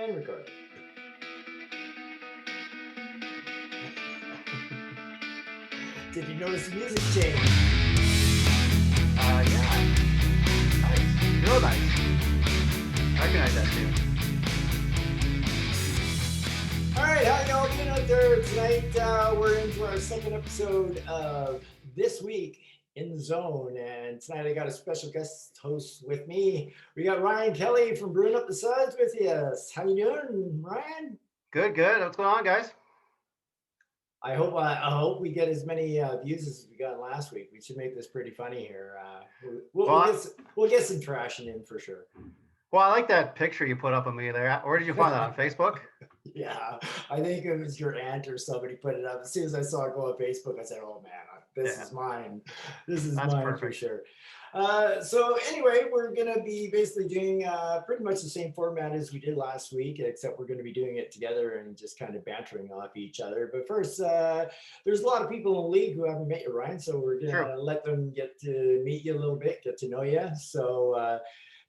And record. Did you notice the music change? Yeah. Nice. Real nice. I recognize that too. All right, how y'all doing out there tonight? We're into our second episode of This Week in the Zone, and tonight I got a special guest host with me. We got Ryan Kelly from Bruin Up the Suds with us. How you doing, Ryan? Good. What's going on, guys? I hope we get as many views as we got last week. We should make this pretty funny here. We'll get some trashing in for sure. Well, I like that picture you put up of me there. Where did you find that, on Facebook? Yeah, I think it was your aunt or somebody put it up. As soon as I saw it go on Facebook, I said, "Oh man, this is mine. This is That's mine perfect. for sure." So anyway, we're gonna be basically doing pretty much the same format as we did last week, except we're gonna be doing it together and just kind of bantering off each other. But first, there's a lot of people in the league who haven't met you, Ryan, so we're gonna let them get to meet you a little bit, get to know you. So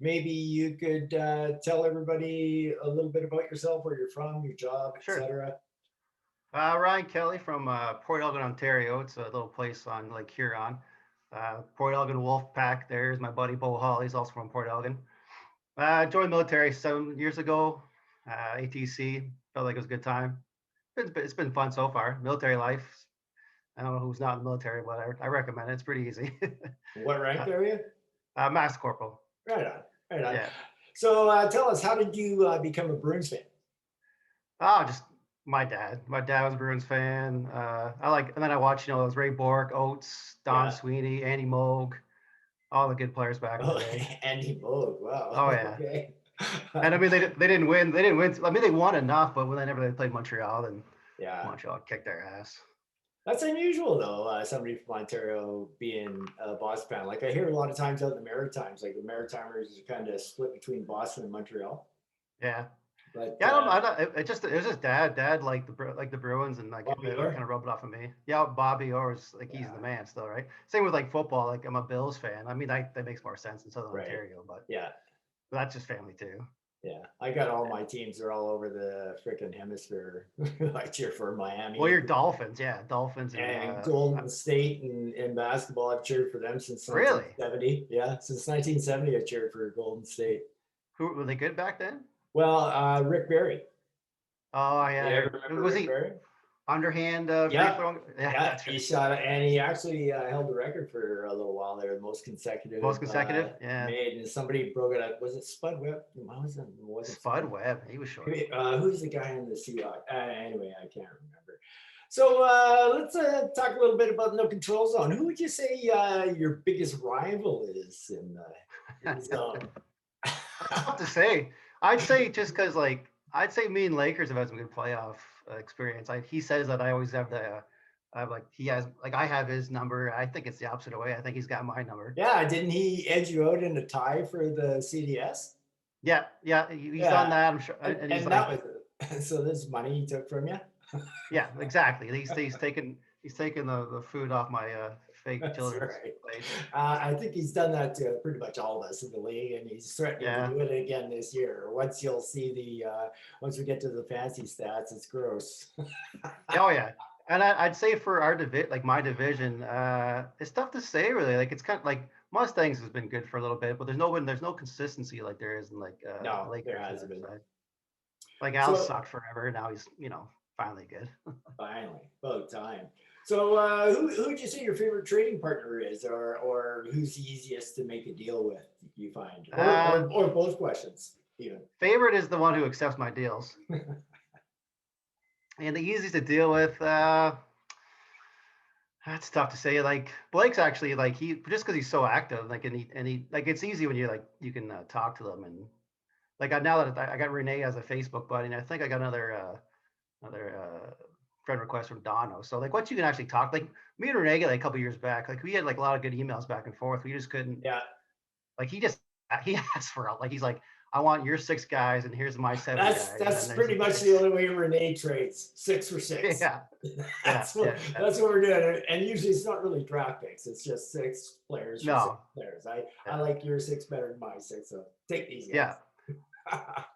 maybe you could tell everybody a little bit about yourself, where you're from, your job, etc. Ryan Kelly from Port Elgin, Ontario. It's a little place on Lake Huron. Port Elgin Wolf Pack. There's my buddy Bo Hall. He's also from Port Elgin. Joined the military 7 years ago. ATC. Felt like it was a good time. It's been fun so far. Military life. I don't know who's not in the military, but I recommend it. It's pretty easy. What rank are you? Master Corporal. Right on. Yeah. So tell us, how did you become a Bruins fan? Just my dad. My dad was a Bruins fan. And then I watched, those Ray Bork, Oates, Don Sweeney, Andy Moog, all the good players back in the day. Andy Moog, wow. Oh yeah. Okay. And I mean, they didn't win. They didn't win. I mean, they won enough, but whenever they played Montreal, then Montreal kicked their ass. That's unusual, though. Somebody from Ontario being a Boston fan. Like I hear a lot of times out in the Maritimes, like the Maritimers are kind of split between Boston and Montreal. Yeah. But I don't. It was just dad. Dad liked the Bruins, and like it kind of rubbed it off of me. Yeah, Bobby Orr's like he's the man still, right? Same with like football. Like I'm a Bills fan. I mean, that makes more sense in Southern Ontario, but that's just family too. Yeah, I got all my teams. They're all over the freaking hemisphere. I cheer for Miami. Well, you're Dolphins, Dolphins and Golden State in basketball. I've cheered for them since 1970. Yeah, since 1970, I cheered for Golden State. Who were they good back then? Well, Rick Barry. Oh yeah, was he Barry? Underhand? Yeah, he shot, and he actually held the record for a little while there. Most consecutive. Made, and somebody broke it up. Was it Spud Webb? Was it Spud Webb? He was short. Who's the guy in the Seahawks? Anyway, I can't remember. So let's talk a little bit about No Control Zone. Who would you say your biggest rival is in the zone? Tough to say. I'd say just because, I'd say me and Lakers have had some good playoff experience. He says that I always have I have his number. I think it's the opposite way. I think he's got my number. Yeah, didn't he edge you out in a tie for the CDS? Yeah, he's done that. I'm sure. And that was it. So this money he took from you? Yeah, exactly. He's taken the food off my fake children's plate. I think he's done that to pretty much all of us in the league, and he's threatening to do it again this year. Once you'll see once we get to the fancy stats, it's gross. Oh yeah, and I'd say for our my division, it's tough to say really. Like it's kind of like Mustangs has been good for a little bit, but there's no consistency like there is in no, Lakers. There hasn't been. Like Al sucked forever. Now he's finally good. Finally, about time. So who would you say your favorite trading partner is, or who's the easiest to make a deal with, you find? Or both questions, even. Favorite is the one who accepts my deals. And the easiest to deal with, that's tough to say. Like Blake's actually he just because he's so active, and he it's easy when you can talk to them, and now that I got Renee as a Facebook buddy, and I think I got another friend request from Dono. So once you can actually talk, me and Renee a couple years back, we had a lot of good emails back and forth. We just couldn't. Yeah. He asked for he's like, I want your 6 guys, and here's my 7 guys. That's pretty much the only way Renee trades, 6 for 6. Yeah. That's what we're doing. And usually it's not really draft picks. It's just 6 players for 6 players. I like your 6 better than my 6, so take these guys. Yeah.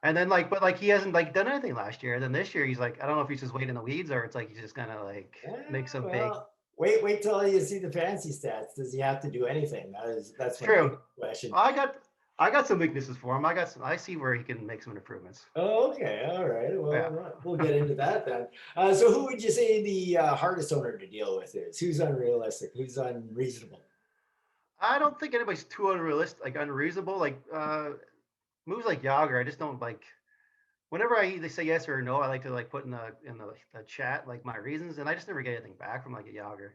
And then like, but like he hasn't like done anything last year. Then this year he's like, I don't know if he's just waiting in the weeds or it's like he's just gonna like make some big. Well, wait till you see the fancy stats. Does he have to do anything? That's It's my true. big question. I got some weaknesses for him. I see where he can make some improvements. Oh, okay, all right. Yeah. Well, we'll get into that then. So, who would you say the hardest owner to deal with is? Who's unrealistic? Who's unreasonable? I don't think anybody's too unrealistic, like unreasonable. Like moves like Yager, I just don't like. Whenever they say yes or no, I like to like put in the chat like my reasons, and I just never get anything back from like a Yager.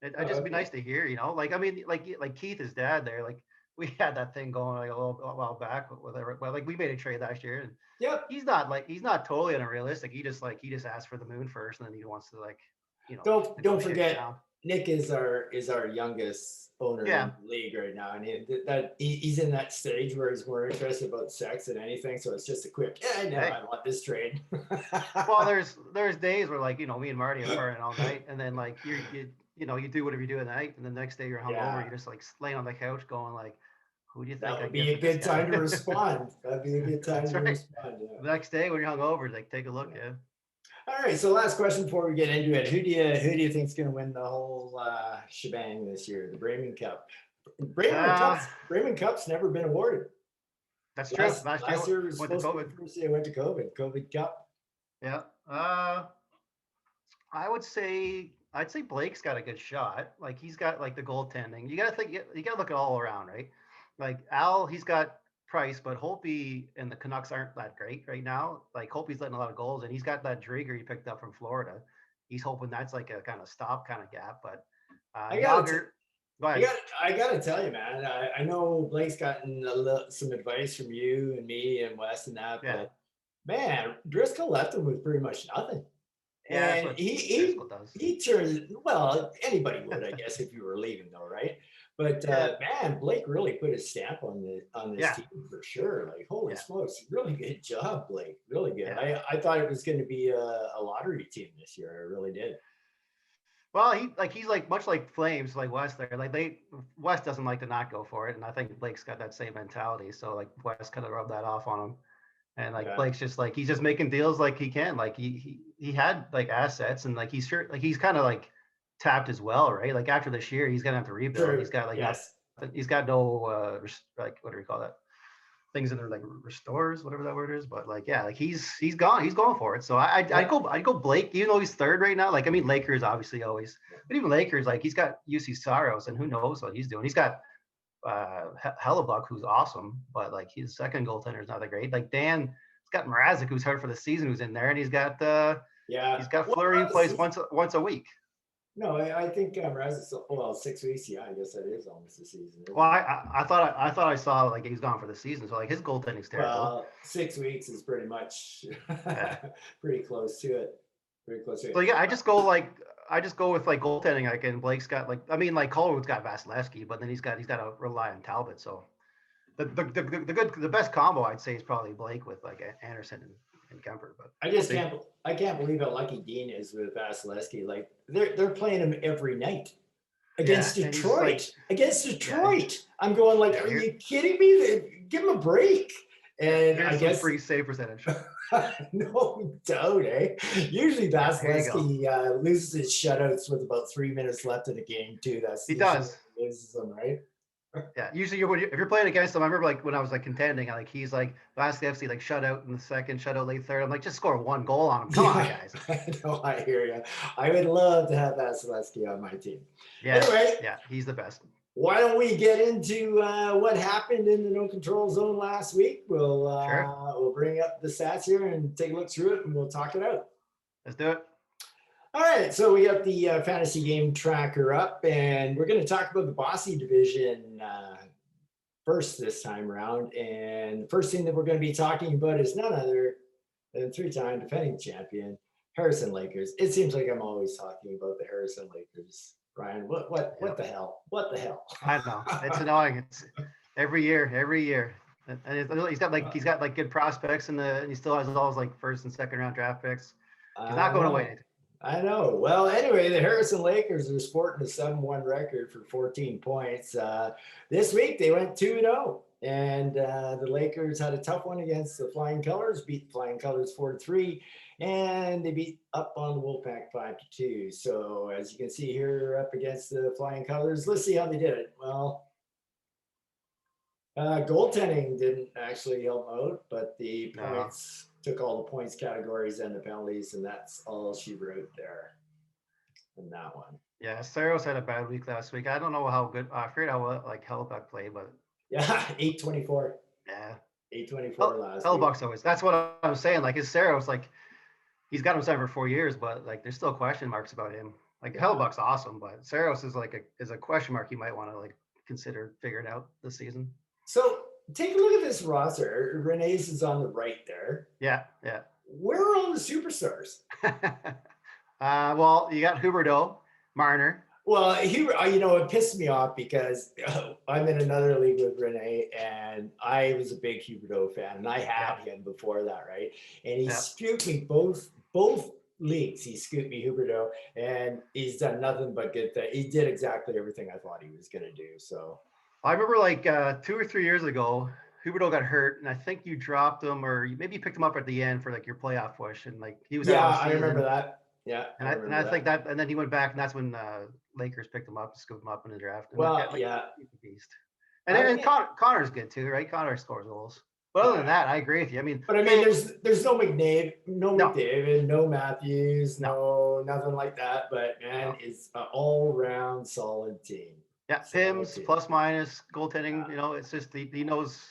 It Oh, just be okay. nice to hear, you know. Like I mean, like Keith, his dad, there, like we had that thing going like a while back, whatever. Well, like we made a trade last year, and Yep. he's not totally unrealistic. He just asked for the moon first, and then he wants to like, Don't negotiate it forget, down. Nick is our youngest owner Yeah. in the league right now, and he's in that stage where he's more interested about sex than anything. So it's just a quick, yeah, no, Hey. I want this trade. Well, there's days where like me and Marty are partying all night, and then like you do whatever you do at night, and the next day you're hungover, Yeah, you're just like laying on the couch going like, who do you that think I would get be a for this good guy? time to respond. That'd be a good time That's to right. respond. Yeah. The next day when you're hungover, like take a look. Yeah. Yeah. All right. So last question before we get into it: who do you think is going to win the whole shebang this year? The Bremen Cup. Uh, Bremen Cup's never been awarded. that's true. Last Last year last year was went to supposed to be COVID. the first year I went to COVID Cup. Yeah. I'd say Blake's got a good shot. Like he's got like the goaltending. You got to think. You got to look at all around, right? Like Al, he's got Price, but Holtby and the Canucks aren't that great right now. Like Holtby's letting a lot of goals, and he's got that Drieger he picked up from Florida. He's hoping that's like a kind of stop kind of gap. But I gotta t- Yager, go ahead. I gotta tell you, man. I know Blake's gotten some advice from you and me and Wes and that, Yeah, but man, Driscoll left him with pretty much nothing. yeah, that's And what Driscoll does. he turned, well, anybody would, I guess, if you were leaving though, right? But Yeah, man, Blake really put his stamp on this yeah, team for sure. Like, holy yeah, smokes, really good job, Blake. Really good. yeah. I thought it was going to be a lottery team this year. I really did. Well, he's like much like Flames, like West there. Like West doesn't like to not go for it, and I think Blake's got that same mentality. So like West kind of rubbed that off on him, and like Yeah. Blake's just like he's just making deals like he can. Like he had like assets, and like he's kind of like tapped as well, right? Like after this year, he's gonna have to rebuild. He's True. got like not Yes. he's got no like what do we call that? Things that are like restores, whatever that word is. But like, yeah, like he's going for it. So Yeah. I'd go Blake, even though he's third right now. Like, I mean, Lakers obviously always, but even Lakers, like he's got UC Saros, and who knows what he's doing. He's got Hellebuck, who's awesome, but like his second goaltender is not that great. Like he's got Mrazek, who's hurt for the season, who's in there, and Yeah. he's got Well, Fleury, who plays once a week. no, I think Mraz is, well, 6 weeks. Yeah, I guess that is almost the season, isn't Well, it? I thought I saw like he's gone for the season, so like his goaltending's terrible. Well, 6 weeks is pretty much Yeah. pretty close to it. Pretty close to So it. yeah, I just go with like goaltending. Like, and Blake's got like, I mean, like Colwood's got Vasilevsky, but then he's got to rely on Talbot. So the best combo I'd say is probably Blake with like Anderson and Kemper. But we'll I can't believe how lucky Dean is with Vasilevsky. Like they're playing him every night yeah, against and he's like, Detroit. Against yeah, Detroit. I'm going like, yeah. are you kidding me? Give him a break. And I Here's some guess free save percentage. no doubt, eh? Usually Yeah, here you go. Vasilevsky loses his shutouts with about 3 minutes left in the game too. That's He usually does. what loses them, right? Yeah, usually if you're playing against him, I remember like when I was like contending, like he's like Vasilevsky like shutout in the second, shutout late third. I'm like, just score one goal on him. Come on, guys. I know, I hear you. I would love to have Vasilevsky on my team. Yeah, Anyway, yeah, he's the best. why don't we get into what happened in the no control zone last week? Sure, We'll bring up the stats here and take a look through it, and we'll talk it out. let's do it. All right, so we got the fantasy game tracker up, and we're going to talk about the Bossy division first this time around. And the first thing that we're going to be talking about is none other than three-time defending champion Harrison Lakers. It seems like I'm always talking about the Harrison Lakers. Ryan, what the hell? What the hell? I know it's annoying. It's every year, and he's got like good prospects, and he still has all his like first and second round draft picks. He's not going away. I know. Well, anyway, the Harrison Lakers are sporting a 7-1 record for 14 points. This week they went 2-0, And the Lakers had a tough one against the Flying Colors, beat the Flying Colors 4-3, and they beat up on the Wolfpack 5-2. So as you can see here, up against the Flying Colors, let's see how they did it. Well, goaltending didn't actually help out, but the No. points took all the points categories and the penalties, and that's all she wrote there in that one. Yeah, Saros had a bad week last week. I don't know how good. I forget how well, like Hellbuck played, but Yeah, 824. yeah, 824 last week. Hellbuck's always. That's what I'm saying. Like his Saros, like he's got him signed for 4 years, but like there's still question marks about him. Like Yeah. Hellbuck's awesome, but Saros is like a question mark you might want to like consider figuring out this season. So take a look at this roster. Renee's is on the right there. Yeah, yeah. Where are all the superstars? Well, you got Huberdeau, Marner. Well, it pissed me off because I'm in another league with Renee, and I was a big Huberdeau fan, and I had him before that, right? And he scooped me both leagues. He scooped me Huberdeau, and he's done nothing but good things. He did exactly everything I thought he was going to do. So I remember like 2 or 3 years ago, Huberdeau got hurt, and I think you dropped him, or maybe you picked him up at the end for like your playoff push, and like he was out all season. I remember that. Yeah, and I think that, and then he went back, and that's when Lakers picked him up, scooped him up in the draft. And well, he's a beast. And then Connor's good too, right? Connor scores goals. But other than that, I agree with you. I mean, there's no McDavid, no Matthews, no nothing like that. But man, it's an all-round solid team. Yeah, Pims plus minus goaltending. You know, it's just he knows.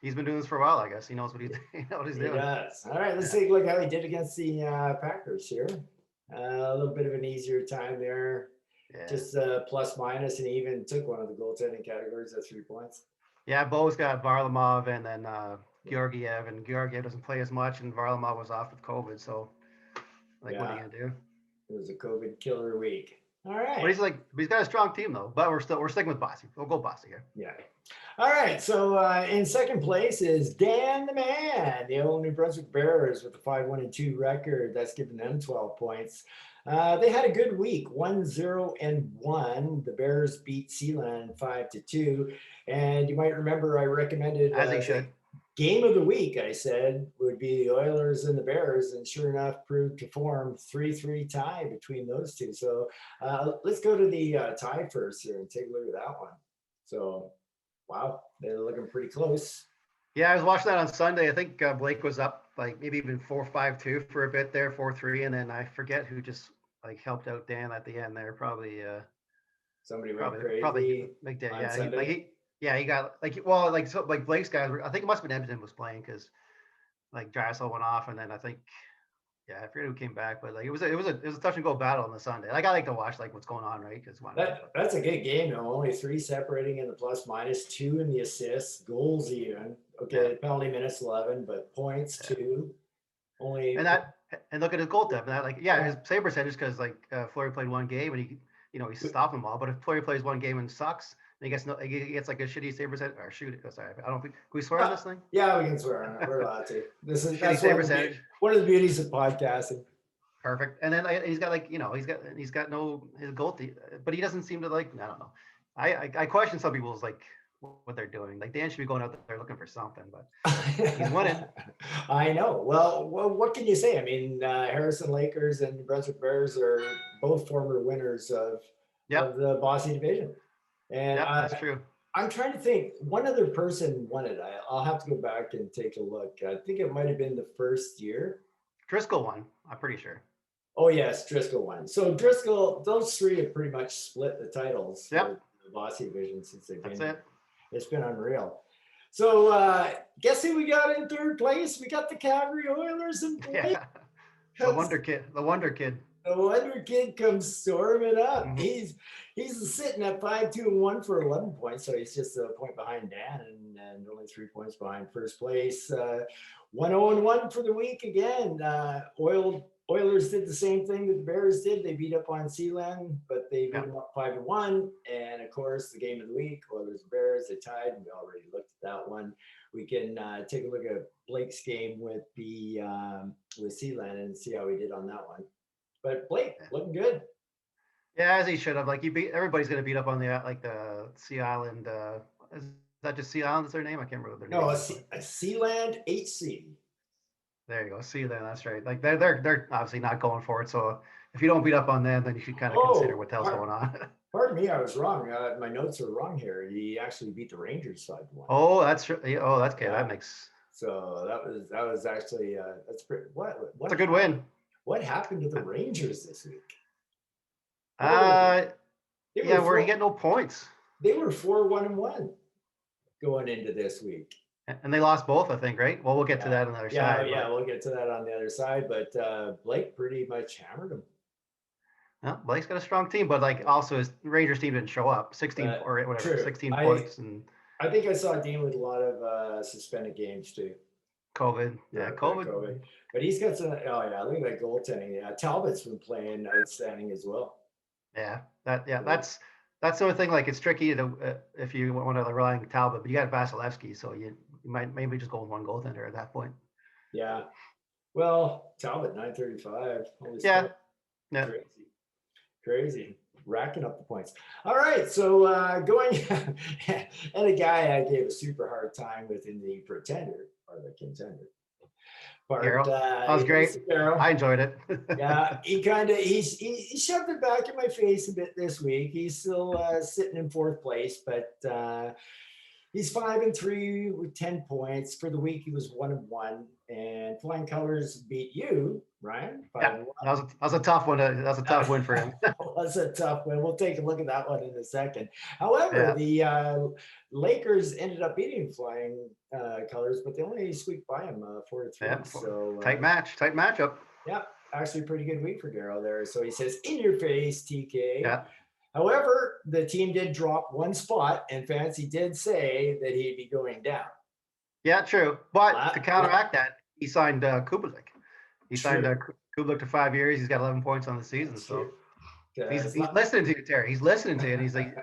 He's been doing this for a while, I guess. He knows what he's doing. He does. All right, let's take a look how he did against the Packers here. A little bit of an easier time there. Yeah. Just plus minus, and he even took one of the goaltending categories at 3 points. Yeah, Bo's got Varlamov and then Georgiev, and Georgiev doesn't play as much, and Varlamov was off with COVID, so what are you gonna do? It was a COVID killer week. All right. But he's got a strong team though. But we're sticking with Bossy. We'll go Bossy here. Yeah. All right. So in second place is Dan the Man, the old New Brunswick Bears with a 5-1-2 record. That's giving them 12 points. They had a good week, 1-0-1. The Bears beat Sealand 5-2. And you might remember I recommended as they should. Game of the week, I said, would be the Oilers and the Bears, and sure enough, proved to form 3-3 tie between those two. So let's go to the tie first here and take a look at that one. So, wow, they're looking pretty close. Yeah, I was watching that on Sunday. I think Blake was up like maybe even 4-5-2 for a bit there, 4-3, and then I forget who just like helped out Dan at the end there. Probably somebody went crazy. Probably McDavid. Yeah, he got like Blake's guys. I think it must have been Edmonton was playing because like Drysdale went off, and then I think I forget who came back, but like it was a touch and go battle on the Sunday. Like I like to watch like what's going on, right? Because that's a good game though. Only 3 separating in the plus minus, 2 in the assists, goals even. Okay, penalty minutes 11, but points 2. Only and look at his goal depth. His save percentage because like Fleury played one game and he stopped them all. But if Fleury plays one game and sucks. He gets like a shitty save percentage or shoot. Sorry, I don't think. Can we swear on this thing? Yeah, we can swear on it. We're allowed to. That's save percentage. One of the beauties of podcasting. Perfect. And then he's got he's got no his goal, but he doesn't seem to like. I don't know. I question some people's like what they're doing. Like Dan should be going out there looking for something, but he's winning. I know. Well, what can you say? I mean, Harrison Lakers and New Brunswick Bears are both former winners of the Bossy division. And that's true. I'm trying to think. One other person won it. I'll have to go back and take a look. I think it might have been the first year. Driscoll won. I'm pretty sure. Oh yes, Driscoll won. So Driscoll, those 3 have pretty much split the titles for the Bossy division since they've been. That's it. It's been unreal. So guess who we got in third place? We got the Calgary Oilers and Blake. The Wonder Kid. The Wonder Kid comes storming up. Mm-hmm. He's sitting at 5-2-1 for 11 points, so he's just a point behind Dan and only 3 points behind first place. 1-0-1 for the week again. Oilers did the same thing that the Bears did. They beat up on Sealand, but they beat them up 5-1. And of course, the game of the week, Oilers Bears, they tied, and we already looked at that one. We can take a look at Blake's game with Sealand and see how he did on that one. But Blake looking good. Yeah, as he should have. Like everybody's gonna beat up on the Sea Island. that just Sea Island is their name? I can't remember their No, name is, but A Sealand HC. there you go. Sea Island, that's right. Like they're obviously not going for it. So if you don't beat up on them, then you should kind of consider Oh, what the hell's going on. pardon me, I was wrong. My notes are wrong here. He actually beat the Rangers 5-1. Oh, oh, that's okay. Yeah. That makes So that was actually that's pretty. it's a good win. What happened to the Rangers this week? What were Uh, they? yeah, where he get no points. They were 4-1-1 going into this week. And they lost both, I think, right? Well, we'll get to that on the other side. Yeah, we'll get to that on the other side. But Blake pretty much hammered him. Yeah, Blake's got a strong team, but like also his Rangers team didn't show up. 16 or whatever, true. 16 points and I think I saw Dean with a lot of suspended games too. COVID. Yeah, COVID. But he's got some. Oh yeah, look at that goaltending. Yeah, Talbot's been playing outstanding as well. Yeah, that's the only thing. Like it's tricky to if you want to rely on Talbot, but you got Vasilevsky, so you might maybe just go with one goaltender at that point. Yeah. Well, Talbot 935. Holy yeah. Stuff. Yeah. Crazy. Racking up the points. All right. So going and a guy I gave a super hard time with in the pretender or the contender. But that was great. I enjoyed it. Yeah, he shoved it back in my face a bit this week. He's still sitting in fourth place, but he's 5-3 with 10 points. For the week, he was 1-1, and Flying Colors beat you, Ryan. Yeah, that was a tough one. That was a tough win for him. That was a tough one. We'll take a look at that one in a second. However, the Lakers ended up beating Flying Colors, but they only squeaked by him 4-3. Yeah, so tight matchup. Yeah, actually, pretty good week for Darryl there. So he says, "In your face, TK." Yeah. However, the team did drop one spot, and Fancy did say that he'd be going down. Yeah, true. But to counteract that, he signed Kubalik. He signed Kubalik to 5 years. He's got 11 points on the season. That's so he's listening to you, Terry. He's listening to you, and he's like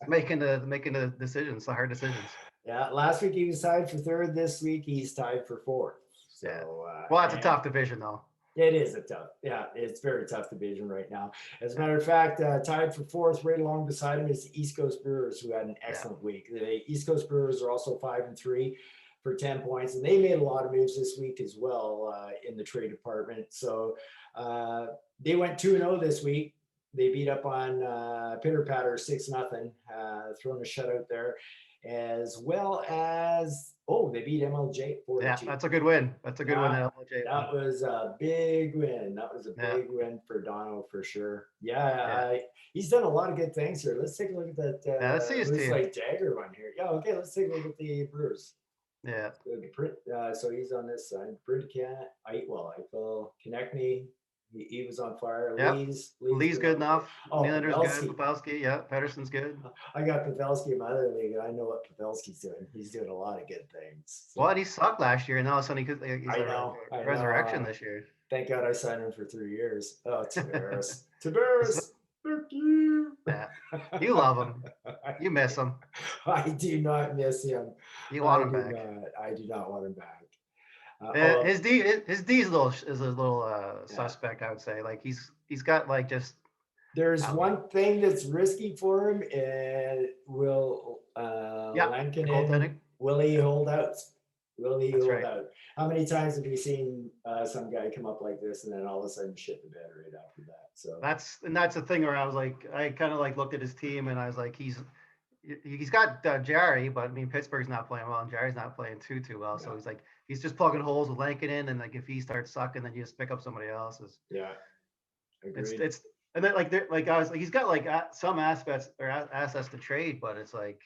making the decisions, the hard decisions. Yeah, last week he was tied for third. This week he's tied for fourth. So, yeah. Well, that's a tough division, though. It is it's very tough division right now. As a matter of fact, tied for fourth, right along beside him is the East Coast Brewers, who had an excellent week. The East Coast Brewers are also 5-3 for 10 points, and they made a lot of moves this week as well in the trade department. So they went 2-0 this week. They beat up on Pitter Patter 6-0, throwing a shutout there, as well as they beat MLJ 4-2. Yeah, that's a good win. That's a good win. MLJ. That was a big win. That was a big win for Dono for sure. Yeah, he's done a lot of good things here. Let's take a look at that. Let's see his team. Like Jagger one here. Yeah, okay. Let's take a look at the Brewers. Yeah. So he's on this side. Britcat, Eichel, Konechny. He was on fire. Yep. Lee's good enough. Nylander's good. Pavelski, Pedersen's good. I got Pavelski in my other league, and I know what Pavelski's doing. He's doing a lot of good things. So. Well, he sucked last year, and all of a sudden he's a resurrection this year. Thank God I signed him for 3 years. Oh, Tavares. Tavares. Fuck you. Yeah. You love him. You miss him. I do not miss him. You want him back. I do not want him back. His D is a little suspect, I would say. Like he's got like just. There's one thing that's risky for him, and will Lankinen, will he hold out? Will he hold out? How many times have we seen some guy come up like this and then all of a sudden shit the bed right after that? So that's the thing where I was like, I kind of like looked at his team and I was like, he's got Jarry, but I mean Pittsburgh's not playing well and Jarry's not playing too well. So he's like he's just plugging holes with Lankinen, and like if he starts sucking, then you just pick up somebody else's. Yeah, agreed. It's and then like I was like he's got like some aspects or assets to trade, but it's like,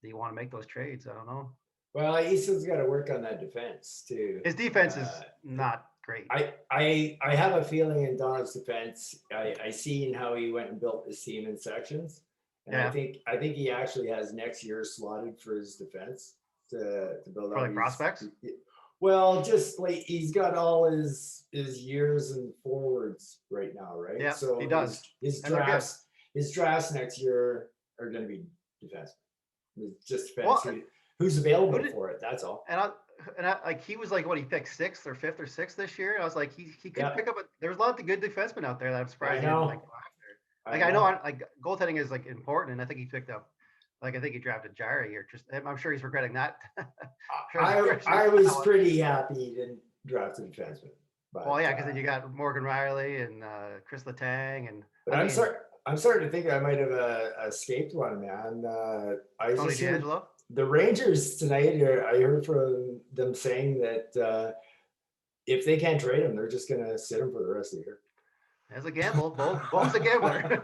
do you want to make those trades? I don't know. Well, he's still got to work on that defense too. His defense is not great. I have a feeling in Donald's defense, I seen how he went and built his team in sections. And I think he actually has next year slotted for his defense to build for like prospects. Well, just like he's got all his years and forwards right now, right? Yeah, so he does. His drafts next year are going to be defense. It's just defense. Who's available for it? That's all. And I like he was like what he picked 6th or 5th or 6th this year. I was like he could pick up. There's a lot of good defensemen out there that I'm surprised he didn't like go after. Like I know like goaltending is like important, and I think he picked up Like I think he drafted Jari, or just I'm sure he's regretting that. I was pretty happy he didn't draft a defenseman. Well, But yeah, because then you got Morgan Riley and Chris Letang, and but I I'm mean sorry. I'm starting to think I might have escaped one, man. I Tony just heard D'Angelo. the Rangers tonight. I heard from them saying that if they can't trade him, they're just going to sit him for the rest of the year. As a gamble, Bo's a gambler.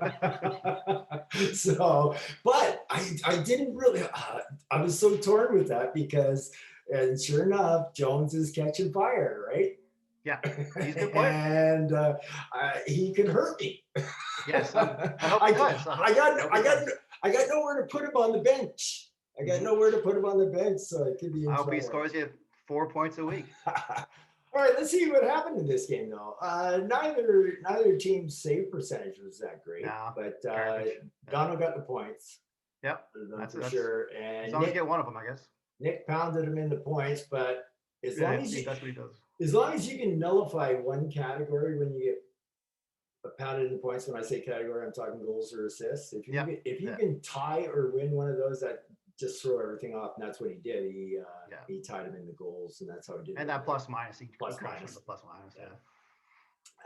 So, but I didn't really. I was so torn with that because, and sure enough, Jones is catching fire, right? Yeah, he's a good player. And he could hurt me. Yes, I hope he does. I got nowhere to put him on the bench. I got nowhere to put him on the bench, so it could be. I hope he scores you 4 points a week. All right, let's see what happened in this game, though. Neither team's save percentage was that great, No, but garbage. Dono got the points. Yep, That's for sure. And as long as you get one of them, I guess. Nick pounded him into points, but as long as that's what he does. As long as you can nullify one category when you get pounded into points, when I say category, I'm talking goals or assists. If you can tie or win one of those, that just throw everything off, and that's what he did. He tied him into goals, and that's how he did it. And that plus minus, he plus minus. The plus minus, yeah.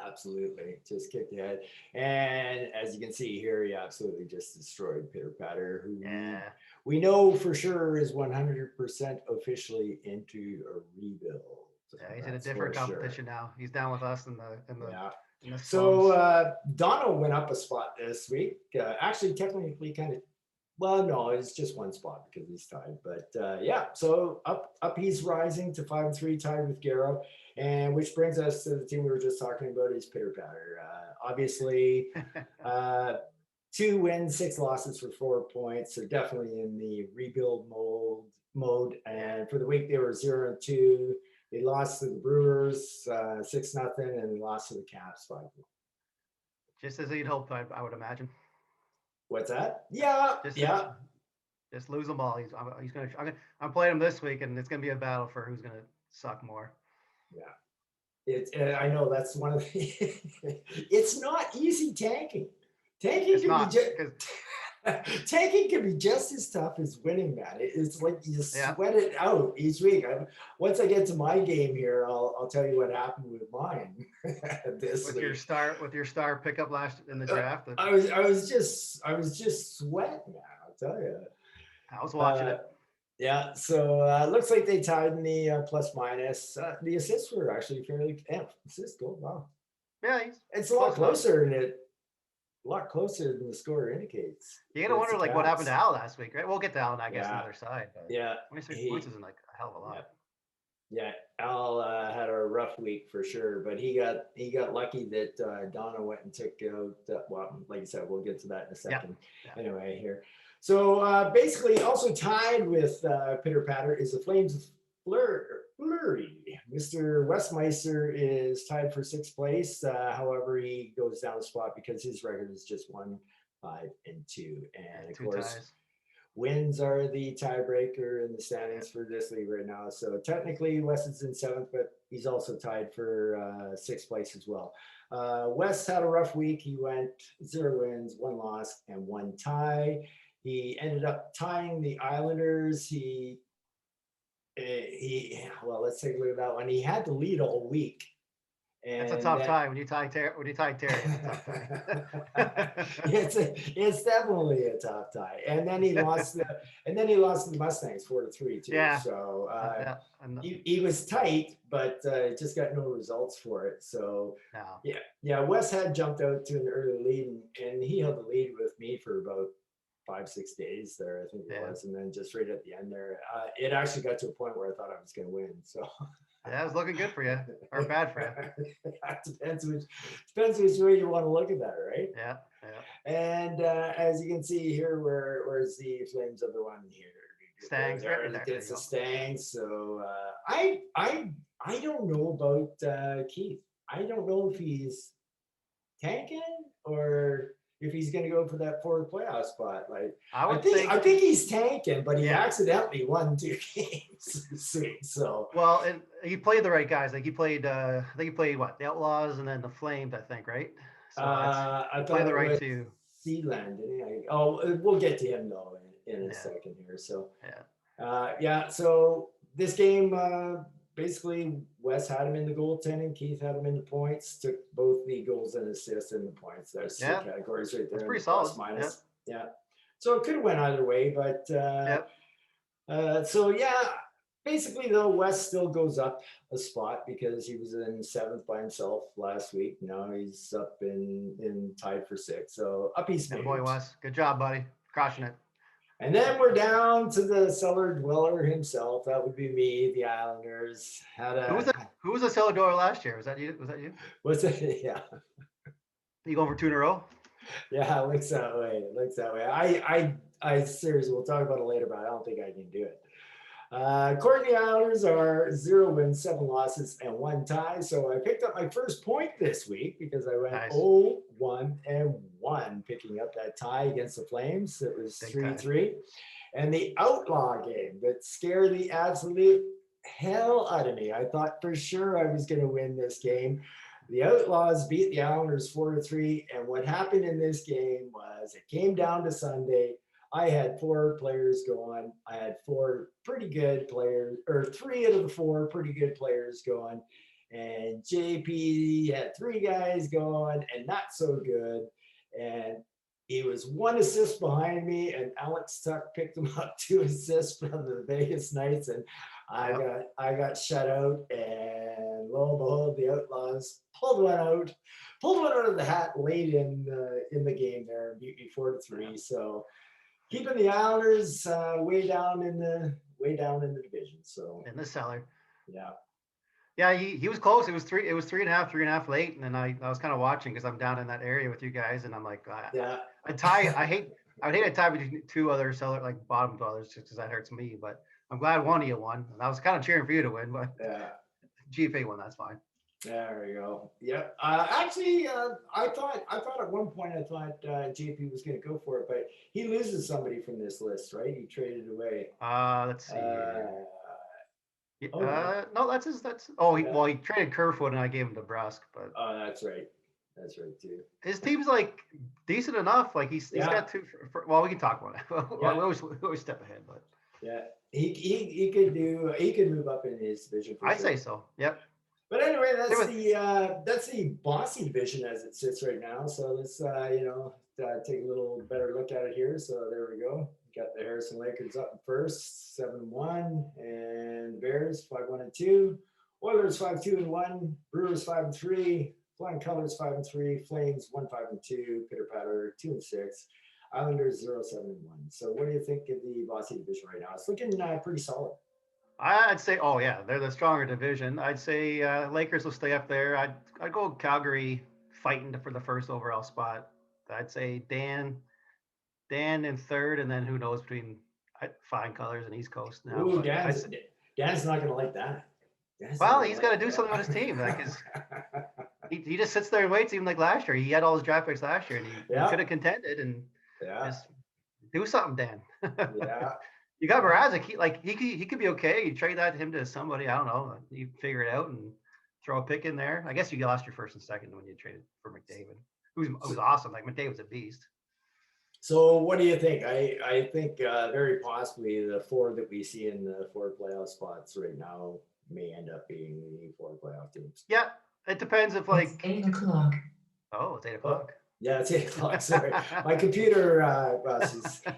Absolutely, just kicked ahead. And as you can see here, he absolutely just destroyed Pitter Patter, who we know for sure is 100% officially into a rebuild. Yeah, he's in a different competition now. He's down with us in the So Dono went up a spot this week. Actually, technically, kind of. Well, no, it's just one spot because he's tied. But so up he's rising to 5-3, tied with Garrow, and which brings us to the team we were just talking about is Pitter Patter. Obviously, 2 wins, 6 losses for 4 points. They're definitely in the rebuild mode. And for the week, they were 0-2. They lost to the Brewers 6-0, and they lost to the Caps 5-1. Just as he'd hoped, I would imagine. What's that? Yeah, Just lose them all. I'm playing him this week, and it's gonna be a battle for who's gonna suck more. Yeah, I know that's one of the. It's not easy tanking. Tanking can be just as tough as winning, man. It's like you sweat it out each week. Once I get to my game here, I'll tell you what happened with mine this with week. your star pickup last in the draft. I was just sweating, man. I'll tell you. I was watching it. Yeah, so looks like they tied in the plus minus. The assists were actually fairly assist goal. Wow. Yeah, it's a lot closer than the score indicates. You gotta wonder what happened to Al last week, right? We'll get to Al, I guess, on the other side. But 26 points isn't like a hell of a lot. Yeah, Al had a rough week for sure, but he got lucky that Donna went and took out. Well, like I said, we'll get to that in a second. Yeah. Anyway, here. So basically, also tied with Pitter Patter is the Flames Flurry. Mr. Westmeister is tied for 6th place. However, he goes down a spot because his record is just 1-5-2, and of course, ties. Wins are the tiebreaker in the standings for this league right now. So technically, West is in 7th, but he's also tied for 6th place as well. West had a rough week. He went 0 wins, 1 loss, and 1 tie. He ended up tying the Islanders. Well, let's take a look at that one. He had to lead all week. And that's a tough tie when you tie Terry. It's definitely a tough tie. And then he lost the Mustangs 4-3 too. Yeah. So he was tight, but just got no results for it. So Wes had jumped out to an early lead, and he held the lead with me for about 5-6 days there, I think it was, and then just right at the end there, it actually got to a point where I thought I was going to win. So it was looking good for you, or bad for you. Depends which way you want to look at that, right? Yeah. And as you can see here, where's the Flames other one here? Stangs. It's the Stangs. So I don't know about Keith. I don't know if he's tanking or if he's going to go for that 4th playoff spot. Like I think he's tanking, but he accidentally won 2 games this week. So he played the right guys. Like he played, I think he played the Outlaws and then the Flames. I think, right? So I played the right 2. Sealand, didn't he? Oh, we'll get to him though in a Yeah. second here. So Yeah. yeah, so this game basically Wes had him in the goaltending, Keith had him in the points, took both the goals and assists in the points. There's three Yeah. categories right That's there in the pretty plus solid. Yeah. minus. Yeah. So it could have went either way, but Yep. so yeah, basically though, Wes still goes up a spot because he was in seventh by himself last week. Now he's up in tied for sixth. So up he's Yeah, moved. boy, Wes. Good job, buddy. Crushing it. And then we're down to the cellar dweller himself. That would be me, the Islanders. Had a Who was the cellar door last year? Was that you? what's it? Yeah. You going for 2 in a row? Yeah, it looks that way. It looks that way. I seriously, we'll talk about it later, but I don't think I can do it. Courtney Islanders are 0 wins, 7 losses, and 1 tie. So I picked up my first point this week because I went Nice. 0-1-1, picking up that tie against the Flames. It was 3-3. And the outlaw game that scared the absolute hell out of me. I thought for sure I was going to win this game. The Outlaws beat the Islanders 4-3. And what happened in this game was it came down to Sunday. I had 4 players going. I had 4 pretty good players, or 3 out of the 4 pretty good players going. And JP had 3 guys going and not so good. And he was 1 assist behind me, and Alex Tuck picked him up 2 assists from the Vegas Knights. And I got shut out, and lo and behold, the Outlaws pulled one out of the hat late in the game there and beat me 4-3. So keeping the Islanders way down in the division. So in the cellar. Yeah. Yeah, he was close. It was 3.5 late, and then I was kind of watching because I'm down in that area with you guys, and I'm like, yeah. I would hate a tie between 2 other cellar like bottom dwellers just because that hurts me. But I'm glad one of you won. And I was kind of cheering for you to win, but Yeah. GFA won. That's fine. There we go. Yep. Actually, I thought at one point JP was going to go for it, but he loses somebody from this list, right? He traded away. Let's see. No, that's his. He traded Kerfoot and I gave him DeBrusque, but that's right. That's right too. His team's like decent enough. Like he's got 2. Well, we can talk about it. we always step ahead, but yeah, he could move up in his division. I'd say so. Yep. But anyway, that's the Bossy division as it sits right now. So let's take a little better look at it here. So there we go. Got the Harrison Lakers up first, 7-1, and Bears 5-1-2. Oilers 5-2-1. Brewers 5-3. Flying Colors 5-3. Flames 1-5-2. Pitter Patter 2-6. Islanders 0-7-1. So what do you think of the Bossy division right now? It's looking pretty solid. I'd say, they're the stronger division. I'd say Lakers will stay up there. I'd go Calgary fighting for the first overall spot. I'd say Dan in third, and then who knows between Fine Colors and East Coast now. Ooh, Dan's not going to like that. He's got to do something on his team. Like he just sits there and waits, even like last year. He had all his draft picks last year, and he could have contended. And just do something, Dan. Yeah. You got Mrazek. He could be okay. You trade him to somebody. I don't know. You figure it out and throw a pick in there. I guess you lost your first and second when you traded for McDavid. It was awesome. Like McDavid's a beast. So what do you think? I think very possibly the 4 that we see in the 4 playoff spots right now may end up being the 4 playoff teams. Yeah, it depends if like it's 8 o'clock. Oh, it's 8 o'clock. Yeah, it's 8 o'clock. Sorry, my computer.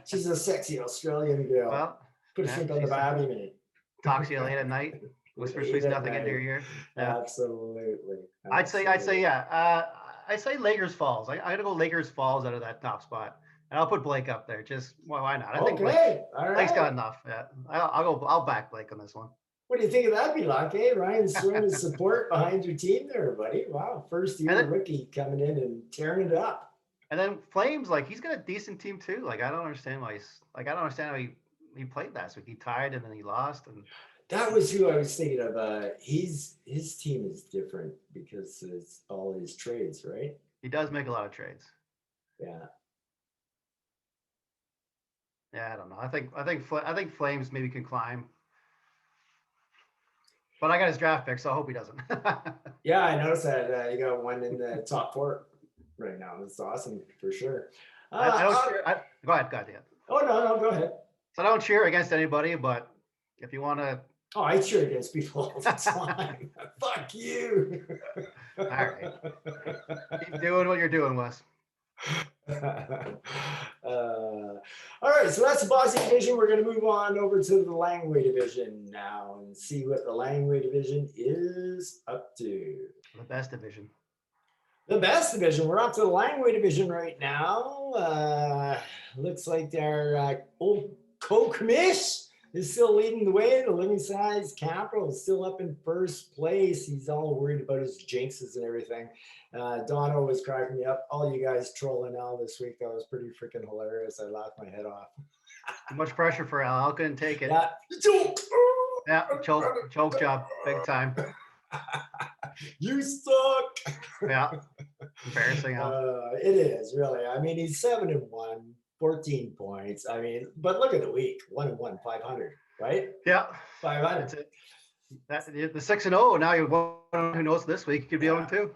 She's a sexy Australian girl. Well, put a sleep on the Bobby minute. Talks to you late at night. Whispers sweet nothing into your ear. Yeah. Absolutely. I'd say yeah. I'd say Lakers Falls. I gotta go Lakers Falls out of that top spot. And I'll put Blake up there. Just why not? I think Blake's got enough. Yeah, I'll back Blake on this one. What do you think of that, Belak? Hey, Ryan's throwing his support behind your team there, buddy. Wow, first year rookie coming in and tearing it up. And then Flames, like he's got a decent team too. Like I don't understand how he played last week. He tied and then he lost. And that was who I was thinking of. His team is different because it's all his trades, right? He does make a lot of trades. Yeah. Yeah, I don't know. I think Flames maybe can climb. But I got his draft pick, so I hope he doesn't. Yeah, I noticed that you got one in the top 4 right now. It's awesome for sure. Go ahead, yeah. Oh, no, no, go ahead. So I don't cheer against anybody, but if you want to, Oh, I cheer against people all the time. Fuck you. all right, keep doing what you're doing, Wes. All right, so that's the Bossy division. We're going to move on over to the Langway division now and see what the Langway division is up to. The best division. The best division. We're up to the Langway division right now. Looks like their old co-commish is still leading the way. The Living Size Capital is still up in first place. He's all worried about his jinxes and everything. Dono was cracking me up. All you guys trolling Al this week. That was pretty freaking hilarious. I laughed my head off. Too much pressure for Al. Al couldn't take it. Yeah. Yeah, choke job, big time. You suck. Yeah, embarrassing, Al. It is really. I mean, he's 7-1, 14 points. I mean, but look at the week: 1-1, 500, right? Yeah, 500. that's it. The 6-0. Now you're one who knows this week. He could be 0-2.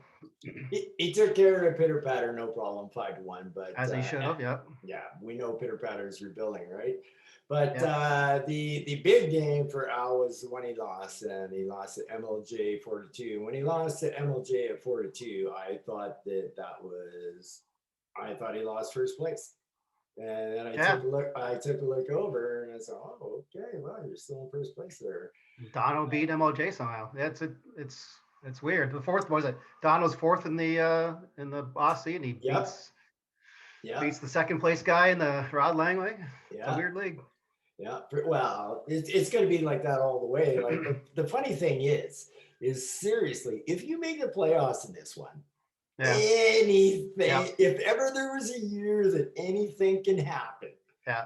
He took care of Pitter Patter, no problem, 5-1. But As he should have. Yeah. Yeah, we know Pitter Patter is rebuilding, right? But the big game for Al was the one he lost, and he lost to MLJ 4-2. When he lost to MLJ at 4-2, I thought he lost first place. And then I took a look over, and I said, "Oh, okay, well, you're still in first place there." Dono beat MLJ somehow. It's weird. The fourth was it? Dono's fourth in the Aussie, and he beats the second place guy in the Rod Langway. It's a weird league. Yeah, well, it's going to be like that all the way. Like the funny thing is seriously, if you make the playoffs in this one, anything, if ever there was a year that anything can happen,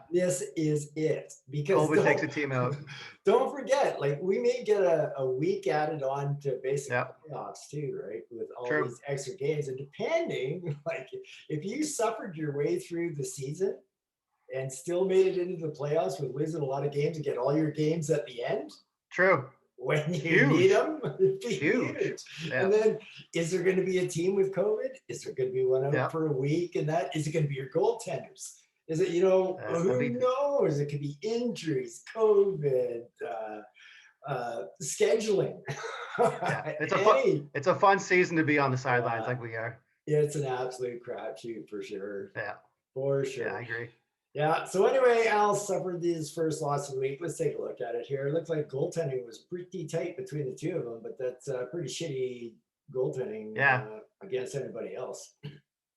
this is it. Because COVID takes a team out. Don't forget, like we may get a week added on to basic playoffs too, right? With all these extra games, and depending, like if you suffered your way through the season and still made it into the playoffs with losing a lot of games and get all your games at the end. True. When you need them, huge. Yeah. And then, is there going to be a team with COVID? Is there going to be one out for a week? And that is it going to be your goaltenders? Is it who knows? It could be injuries, COVID, scheduling. It's a fun season to be on the sidelines like we are. It's an absolute crapshoot for sure. Yeah, for sure. Yeah, I agree. Yeah, so anyway, Al suffered his first loss of the week. Let's take a look at it here. It looks like goaltending was pretty tight between the two of them, but that's pretty shitty goaltending against anybody else.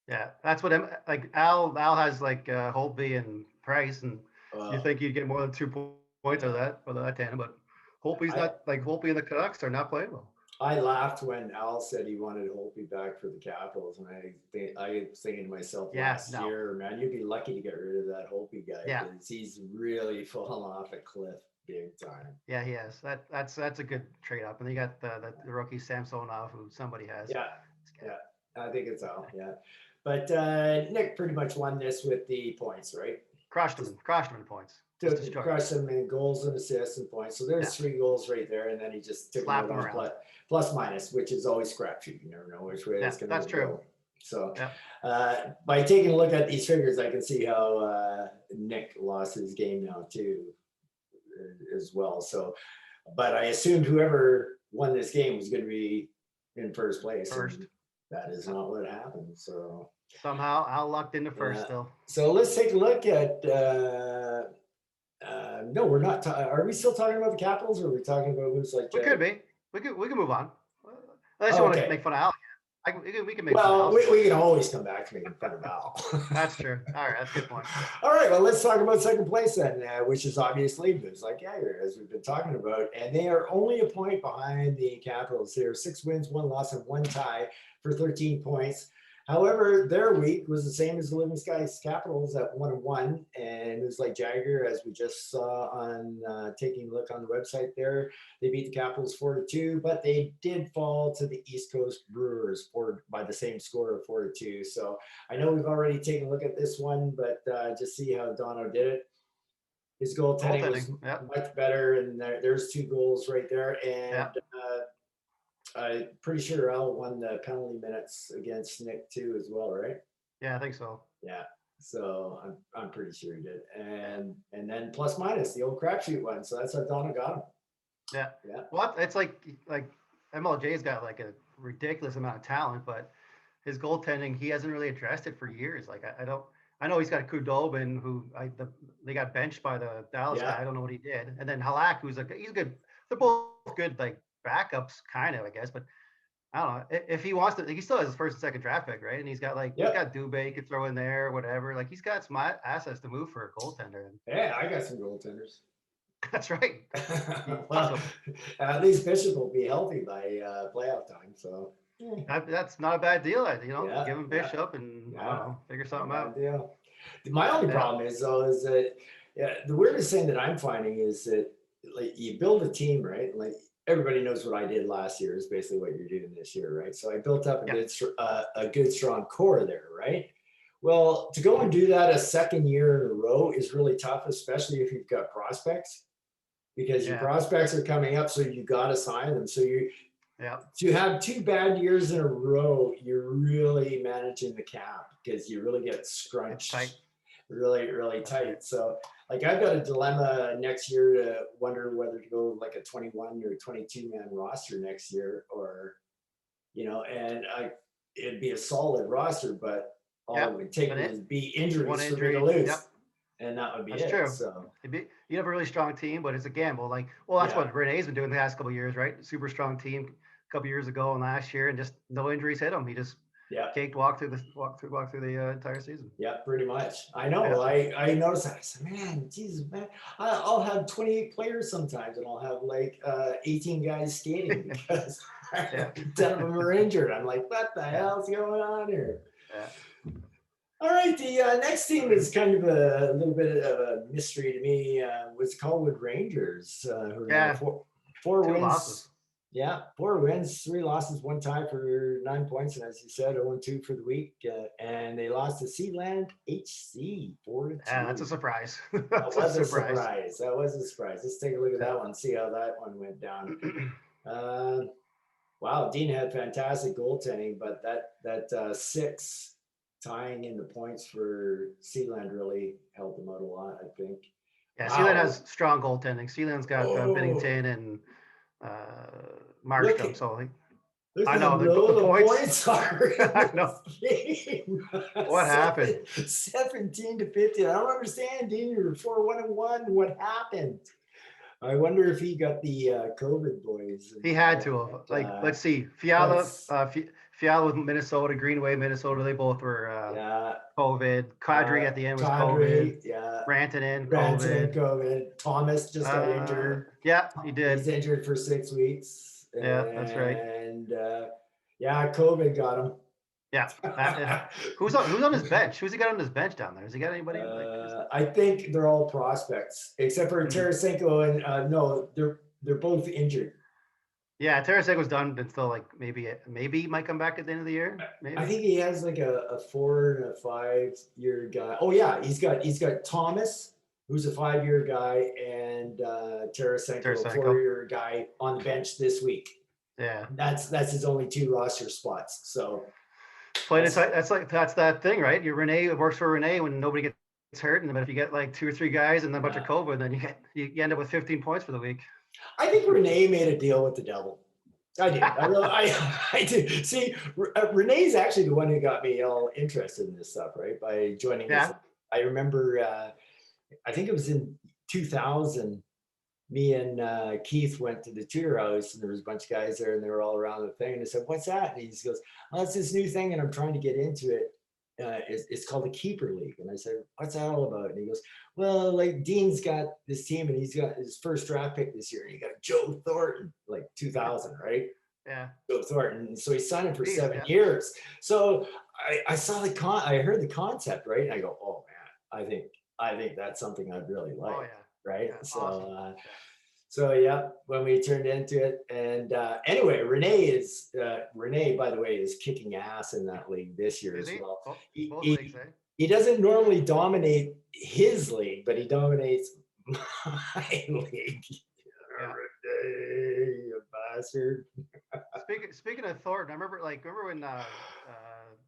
Yeah, that's what like Al has like Holtby and Price, and you think you'd get more than 2 points out of that tandem, but Holtby's not like Holtby and the Canucks are not playing well. I laughed when Al said he wanted Holtby back for the Capitals, and I was thinking to myself last year, man, you'd be lucky to get rid of that Holtby guy because he's really fallen off a cliff big time. Yeah, he has. That's a good trade up, and you got the rookie Samsonov, who somebody has. Yeah, I think it's Al. Yeah, but Nick pretty much won this with the points, right? Crushed him in points. Crushed him in goals and assists and points. So there's 3 goals right there, and then he just took them off plus minus, which is always crapshoot. You never know which way it's going to go. That's true. So by taking a look at these figures, I can see how Nick lost his game now too, as well. So, but I assumed whoever won this game was going to be in first place. That is not what happened. So somehow Al lucked into first still. So let's take a look at. No, we're not. Are we still talking about the Capitals, or are we talking about who's like? We could be. We could move on. Unless you want to make fun of Al. We can make fun of Al. We can always come back to making fun of Al. That's true. All right, that's a good point. All right, well, let's talk about second place then, which is obviously Blues like Jagger, as we've been talking about, and they are only a point behind the Capitals. They're 6 wins, 1 loss, and 1 tie for 13 points. However, their week was the same as the Living Skies Capitals at 1-1, and it was like Jagger, as we just saw on taking a look on the website there. They beat the Capitals 4-2, but they did fall to the East Coast Brewers by the same score of 4-2. So I know we've already taken a look at this one, but just see how Dono did it. His goaltending was much better, and there's 2 goals right there, and. I'm pretty sure Al won the penalty minutes against Nick too as well, right? Yeah, I think so. Yeah. So I'm pretty sure he did. And then plus minus the old crapshoot one. So that's how Donald got him. Yeah. Yeah. Well, it's like MLJ's got like a ridiculous amount of talent, but his goaltending, he hasn't really addressed it for years. Like I don't, I know he's got Kudobin, they got benched by the Dallas Yeah. guy. I don't know what he did, and then Halak, he's good. They're both good like backups, kind of, I guess. But I don't know if he wants to. Like, he still has his first and second draft pick, right? And he's Yep. got Dubé he could throw in there, whatever. Like he's got some assets to move for a goaltender. Yeah, I got some goaltenders. That's right. Well, at least Bishop will be healthy by playoff time. So That's not a bad deal. yeah, Give him yeah, Bishop and I don't yeah. know, figure Not something a bad out. deal. My only Yeah, problem is though is that the weirdest thing that I'm finding is that like you build a team, right? Like everybody knows what I did last year is basically what you're doing this year, right? So I built up yeah, a good strong core there, right? Well, to go and do that a second year in a row is really tough, especially if you've got prospects, because your yeah, prospects are coming up, so you got to sign them. So you yeah. to have two bad years in a row, you're really managing the cap because you really get It's tight. scrunched really, really That's right. tight. So like I've got a dilemma next year to wonder whether to go like a 21 or 22 man roster next year or, and it'd be a solid roster, but all it Yep. would take But it would be one injuries for me to injury. lose. Yep. And that would be That's it. true. So You have a really strong team, but it's a gamble. Like, well, that's yeah, what Renee's been doing the last couple of years, right? Super strong team a couple years ago and last year, and just no injuries hit him. He just yeah. walk through the entire season. Yeah, pretty much. I know. Yeah. I noticed that. I said, man, Jesus, man, I'll have 28 players sometimes, and I'll have like 18 guys skating because Yeah. 10 of them are injured. I'm like, what the Yeah. hell's going on here? Yeah. All right, the next team is kind of a little bit of a mystery to me. Was Colwood Rangers, who are now Yeah. four Two wins. losses. Yeah, 4 wins, 3 losses, one tie for 9 points, and as you said, 0-2 for the week. And they lost to Sealand HC 4-2. Yeah, that's a surprise. That That's a was a surprise. surprise. That was a surprise. Let's take a look at Yeah. that one, see how that one went down. Uh, wow, Dean had fantastic goaltending, but that 6 tying in the points for Sealand really helped them out a lot, I think. Yeah, Sealand Wow. has strong goaltending. Sealand's got Oh, Binnington and look Markstrom. So look I how know low the the points. points are in I know this game. what happened. 17 to 50. I don't understand, Dean. You're 4-1-1. What happened? I wonder if he got the COVID boys He had involved. to have. But, Like, let's see, Fiala, that's Fiala with Minnesota, Greenway, Minnesota. They both were yeah. COVID. Kadri at the end was COVID. Kadri, yeah. Rantanen, Rantanen, COVID. COVID. Thomas just got injured. Yeah, he did. He's injured for 6 weeks. Yeah, that's right. And yeah, COVID got him. Yeah. Who's on his bench? Who's he got on his bench down there? Has he got anybody like? I think they're all prospects except for Tarasenko and no, they're both injured. Yeah, Tarasenko's done, but still like maybe he might come back at the end of the year. Maybe. I think he has like a 4 and a 5 year guy. Oh yeah, he's got Thomas, who's a 5 year guy, and Tarasenko, a 4 year guy on the bench this week. Yeah, that's his only 2 roster spots. So, but that's that thing, right? It works for Renee when nobody gets hurt, and but if you get like 2 or 3 guys and then a bunch of COVID, then you end up with 15 points for the week. I think Renee made a deal with the devil. I did. I did. See, Renee's actually the one who got me all interested in this stuff, right? By joining this. I remember, I think it was in 2000, me and Keith went to the tutor house and there was a bunch of guys there and they were all around the thing. And I said, what's that? And he just goes, oh, it's this new thing and I'm trying to get into it. It's called the Keeper League. And I said, what's that all about? And he goes, well, like Dean's got this team and he's got his first draft pick this year. And he got Joe Thornton, like 2000, right? Yeah. Joe Thornton. So he signed him for 7 years. So I saw I heard the concept, right? And I go, oh man, I think that's something I'd really like. Oh, yeah. Right. Yeah, so, awesome. So yeah, when we turned into it, and anyway, Renee, by the way, is kicking ass in that league this year as well. He doesn't normally dominate his league, but he dominates my league. Yeah. Renee, you bastard. Speaking of Thornton, I remember when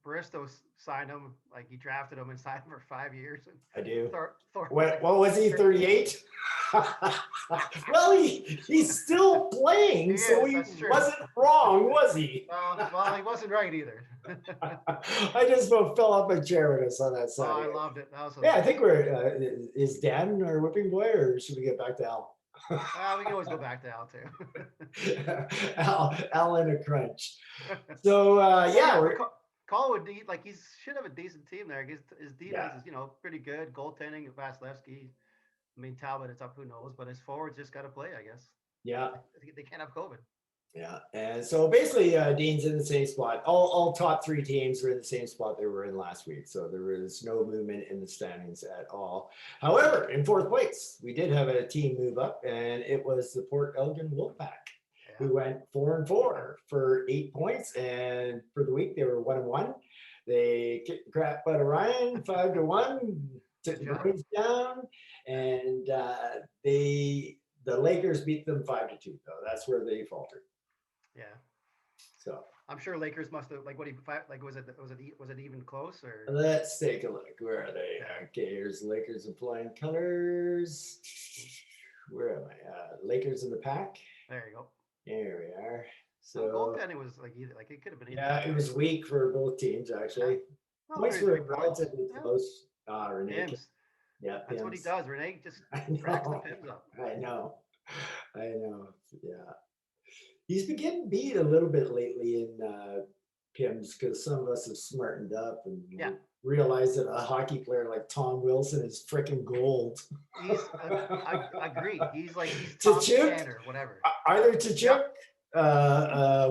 Bristow signed him, like he drafted him and signed him for 5 years. And I do. Thor What was he, 38? Well, he's still playing, so he that's true. wasn't wrong, was he? Well, he wasn't right either. I just about fell off my chair when I saw that sign. I loved it. That was Yeah, I think is Dan our whipping boy, or should we get back to Al? We can always go back to Al too. Al in a crunch. So we're Call would need, like, he should have a decent team there. His defense is, pretty good. Goaltending, Vasilevsky. I mean, Talbot, it's up, who knows, but his forwards just got to play, I guess. Yeah. They can't have COVID. Yeah. And so basically, Dean's in the same spot. All top three teams were in the same spot they were in last week. So there was no movement in the standings at all. However, in fourth place, we did have a team move up, and it was the Port Elgin Wolfpack, who went 4-4 for 8 points. And for the week, they were 1-1. They kicked the crap out of Ryan 5-1, took the Bruins down, and the Lakers beat them 5-2. Though that's where they faltered. Yeah. So I'm sure Lakers must have, like, was it even close, or? Let's take a look. Where are they? Okay, here's Lakers in flying colors. Where am I? Lakers in the pack. There you go. There we are. So goaltending was it could have been. Yeah, it was weak for both teams actually. Points were relatively close. Renee. Yeah, that's what he does. Renee just racks the pins up. I know. Yeah, he's been getting beat a little bit lately in Pims because some of us have smartened up and realized that a hockey player like Tom Wilson is freaking gold. I agree. He's Tom Standard, whatever. Either Tkachuk,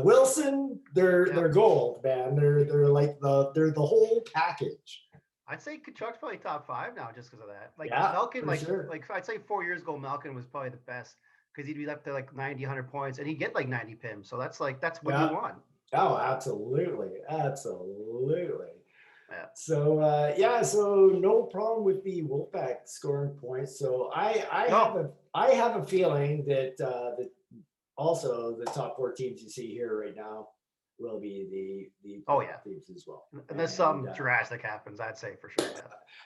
Wilson, they're gold, man. They're like the whole package. I'd say Kachuk's probably top 5 now just because of that. Like Malkin, like I'd say 4 years ago, Malkin was probably the best because he'd be up to like 90, 100 points and he'd get like 90 pims. So that's what you want. Oh, absolutely. Yeah. So no problem with the Wolfpack scoring points. So I have a feeling that also the top 4 teams you see here right now will be the teams as well. Unless something drastic happens, I'd say for sure. Yeah.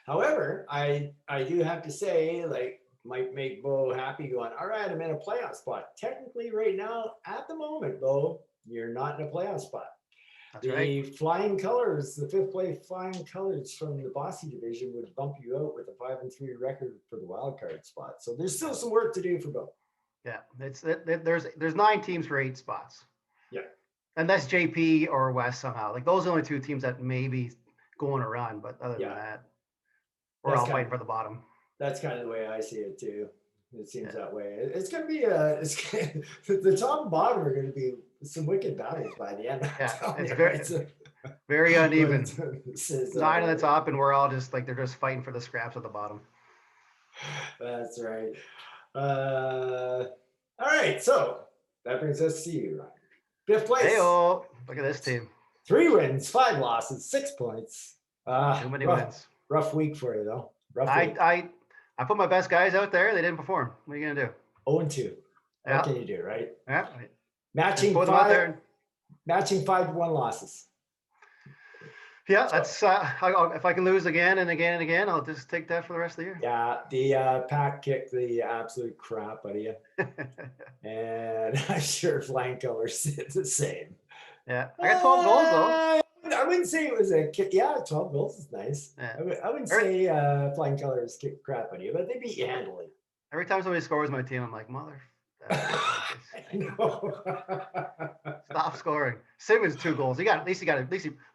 However, I do have to say, like, might make Bo happy going, all right, I'm in a playoff spot. Technically right now, at the moment, Bo, you're not in a playoff spot. That's right. Flying Colors, the 5th place Flying Colors from the Bossy division would bump you out with a 5-3 record for the wild card spot. So there's still some work to do for Bo. Yeah, there's 9 teams for 8 spots. Yeah. And that's JP or West somehow. Like those are the only 2 teams that maybe go on a run, but other than that, we're all fighting for the bottom. That's kind of the way I see it too. It seems that way. It's going to be the top and bottom are going to be some wicked battles by the end. It's very uneven. 9 on the top, and we're all just like they're just fighting for the scraps at the bottom. That's right. All right, so that brings us to you, Ryan. 5th place. Hey-o. Look at this team. 3 wins, 5 losses, 6 points. Too many wins. Rough week for you, though. I put my best guys out there. They didn't perform. What are you gonna do? 0-2. What can you do, right? Yeah. Matching 5-1 losses. Yeah, that's if I can lose again and again and again, I'll just take that for the rest of the year. Yeah, the pack kicked the absolute crap out of you. And I'm sure Flying Colors did the same. Yeah, I got 12 goals though. I wouldn't say it was a kick. Yeah, 12 goals is nice. Yeah. I wouldn't say Flying Colors kicked crap out of you, but they beat you handily. Every time somebody scores my team, I'm like, mother. Stop scoring. Simmons 2 goals. At least he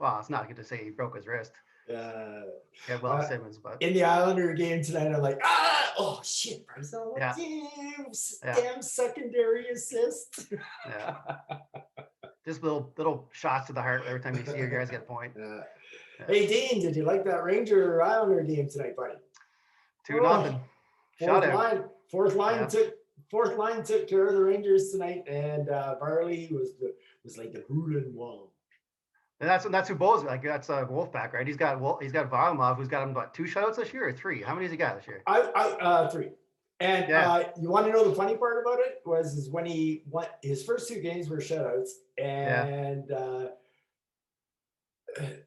well, it's not good to say he broke his wrist. Simmons, but in the Islander game tonight, I'm like, oh shit, Bryson, damn secondary assist. Yeah. Just little shots to the heart every time you see your guys get a point. Hey Dean, did you like that Ranger or Islander game tonight, buddy? 2-0. Fourth line took care of the Rangers tonight, and Varley was like the Hoolan wall. And that's who Bo's like. That's Wolfpack, right? He's got Varlamov, who's got him about 2 shutouts this year or 3. How many has he got this year? 3. And you want to know the funny part about it was when he won his first 2 games were shutouts, and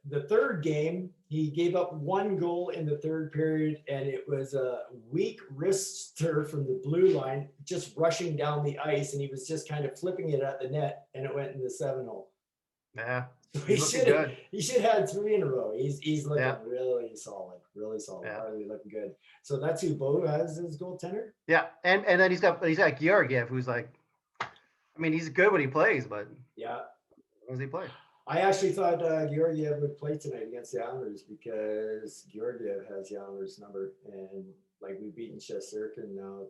the third game, he gave up 1 goal in the third period, and it was a weak wrister from the blue line, just rushing down the ice, and he was just kind of flipping it at the net, and it went in the 7-hole. Yeah, So he's looking good. he should have 3 in a row. He's looking Yeah. really solid, really solid. Yeah. Really looking good. So that's who Bo has as goaltender. Yeah, and then he's got Georgiev, who's like, I mean, he's good when he plays, but Yeah. when does he play? I actually thought Georgiev would play tonight against the Islanders because Georgiev has the Islanders number, and like we've beaten Shesterkin now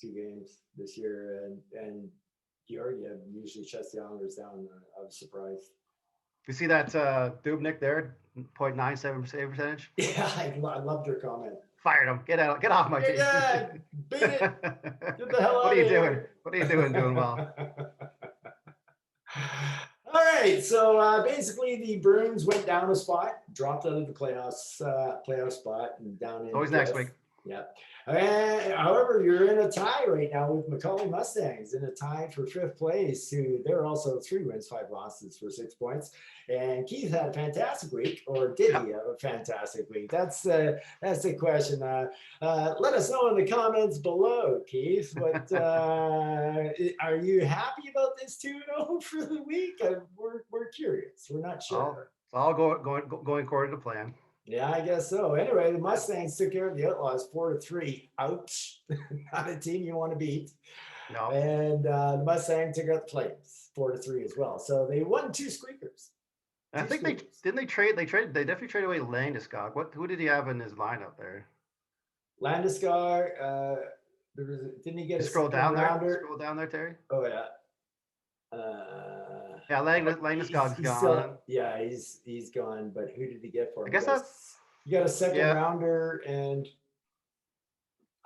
2 games this year, and Georgiev usually shuts the Islanders down. I was surprised. You see that Dubnik there, 0.97 save percentage? Yeah, I loved your comment. Fired him. Get off my team. Yeah, beat it. Get the hell out What are you of doing? here. What are you doing? Doing well. All right, so basically the Bruins went down a spot, dropped out of the playoff spot, and down in. Always next week. Yeah. However, you're in a tie right now with Macaulay Mustangs in a tie for 5th place. Who they're also 3 wins, 5 losses for 6 points. And Keith had a fantastic week, or did he have a fantastic week? That's the question. Let us know in the comments below, Keith. What are you happy about this 2-0 for the week? We're curious. We're not sure. It's all going according to plan. Yeah, I guess so. Anyway, the Mustangs took care of the Outlaws 4-3. Ouch. Not a team you want to beat. No. And the Mustangs took out the Flames 4-3 as well. So they won 2 squeakers. I think they definitely traded away Landeskog. Who did he have in his lineup there? Landeskog, didn't he get a scroll down rounder? there? Scroll down there, Terry. Oh yeah. Yeah, Landeskog's gone. Still, yeah, he's gone. But who did he get for him? I guess that's you got a second rounder, and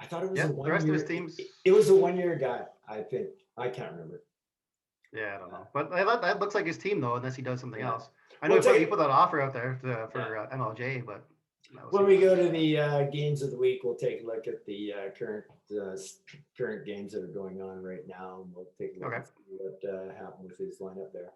I thought it was a 1 year. The rest of his teams. It was a 1-year guy. I think I can't remember. Yeah, I don't know, but that looks like his team though, unless he does something else. I know We'll he put that offer out there for MLJ, but when we go to the games of the week, we'll take a look at the current games that are going on right now, and we'll take a look at what happened with his lineup there.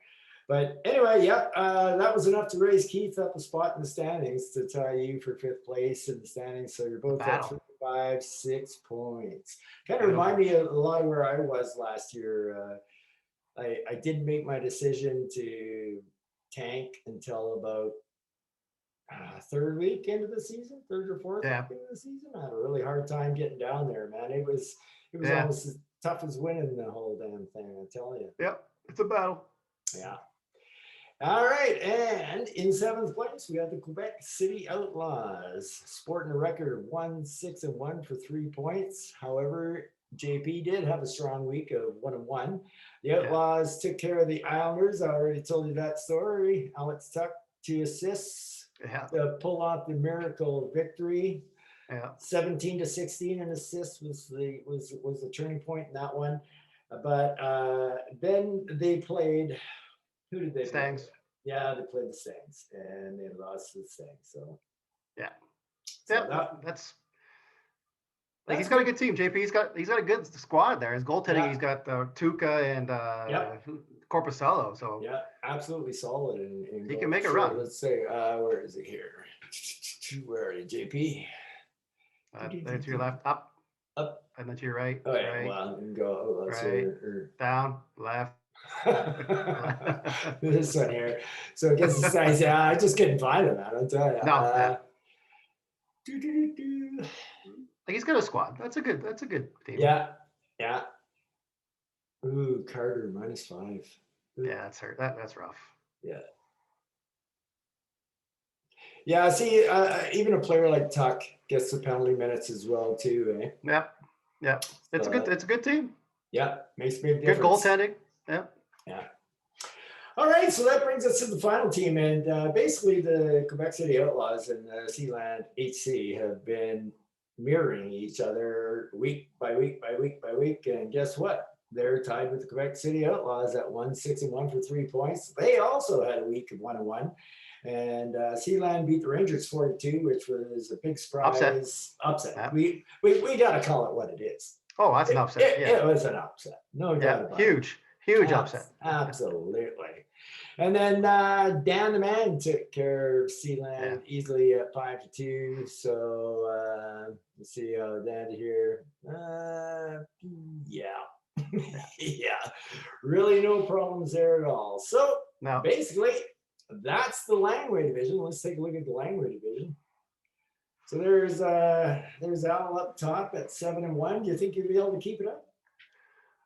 But anyway, that was enough to raise Keith up a spot in the standings to tie you for 5th place in the standings. So you're both at 5, 6 points. Kind of remind me a lot of where I was last year. I didn't make my decision to tank until about 3rd week into the season, 3rd or 4th week into the season. I had a really hard time getting down there, man. It was almost as tough as winning the whole damn thing, I tell you. Yep, it's a battle. Yeah. All right, and in 7th place, we have the Quebec City Outlaws, sporting a record of 1-6-1 for 3 points. However, JP did have a strong week of 1-1. The Outlaws took care of the Islanders. I already told you that story. Alex Tuck 2 assists to pull off the miracle victory. 17-16 in assists was the turning point in that one. But then they played. Who did they play? Stangs. Yeah, they played the Stangs, and they lost to the Stangs. So that's. Like he's got a good team, JP. He's got a good squad there. His goaltending, he's got Tuca and Corpusalo. So absolutely solid. And he can make a run. Let's say, where is it here? Where are you, JP? There to your left, up, and then to your right. Oh yeah, right, well, you can go right, down, left. This one here. So against the Stangs, I just couldn't find him, man. I'll tell you. No. Like he's got a squad. That's a good team. Yeah. Ooh, Carter -5. Ooh. Yeah, that's hurt. That's rough. Yeah. See, even a player like Tuck gets the penalty minutes as well too. Eh? Yeah. It's a good team. Yeah, makes me a difference. Good goaltending. Yeah. All right, so that brings us to the final team, and basically the Quebec City Outlaws and the Sealand HC have been mirroring each other week by week by week by week, and guess what? They're tied with the Quebec City Outlaws at 1-6-1 for 3 points. They also had a week of 1-1, and Sealand beat the Rangers 4-2, which was a big surprise. Upset. Yeah. We got to call it what it is. Oh, that's an upset. It was an upset. No doubt about it. Huge upset. Absolutely. And then Dan the man took care of Yeah. Sealand easily at 5-2. So let's see Dan here. Yeah. Yeah. Yeah. Really no problems there at all. So No. basically, that's the Langway division. Let's take a look at the Langway division. So there's Al up top at 7-1. Do you think you'll be able to keep it up?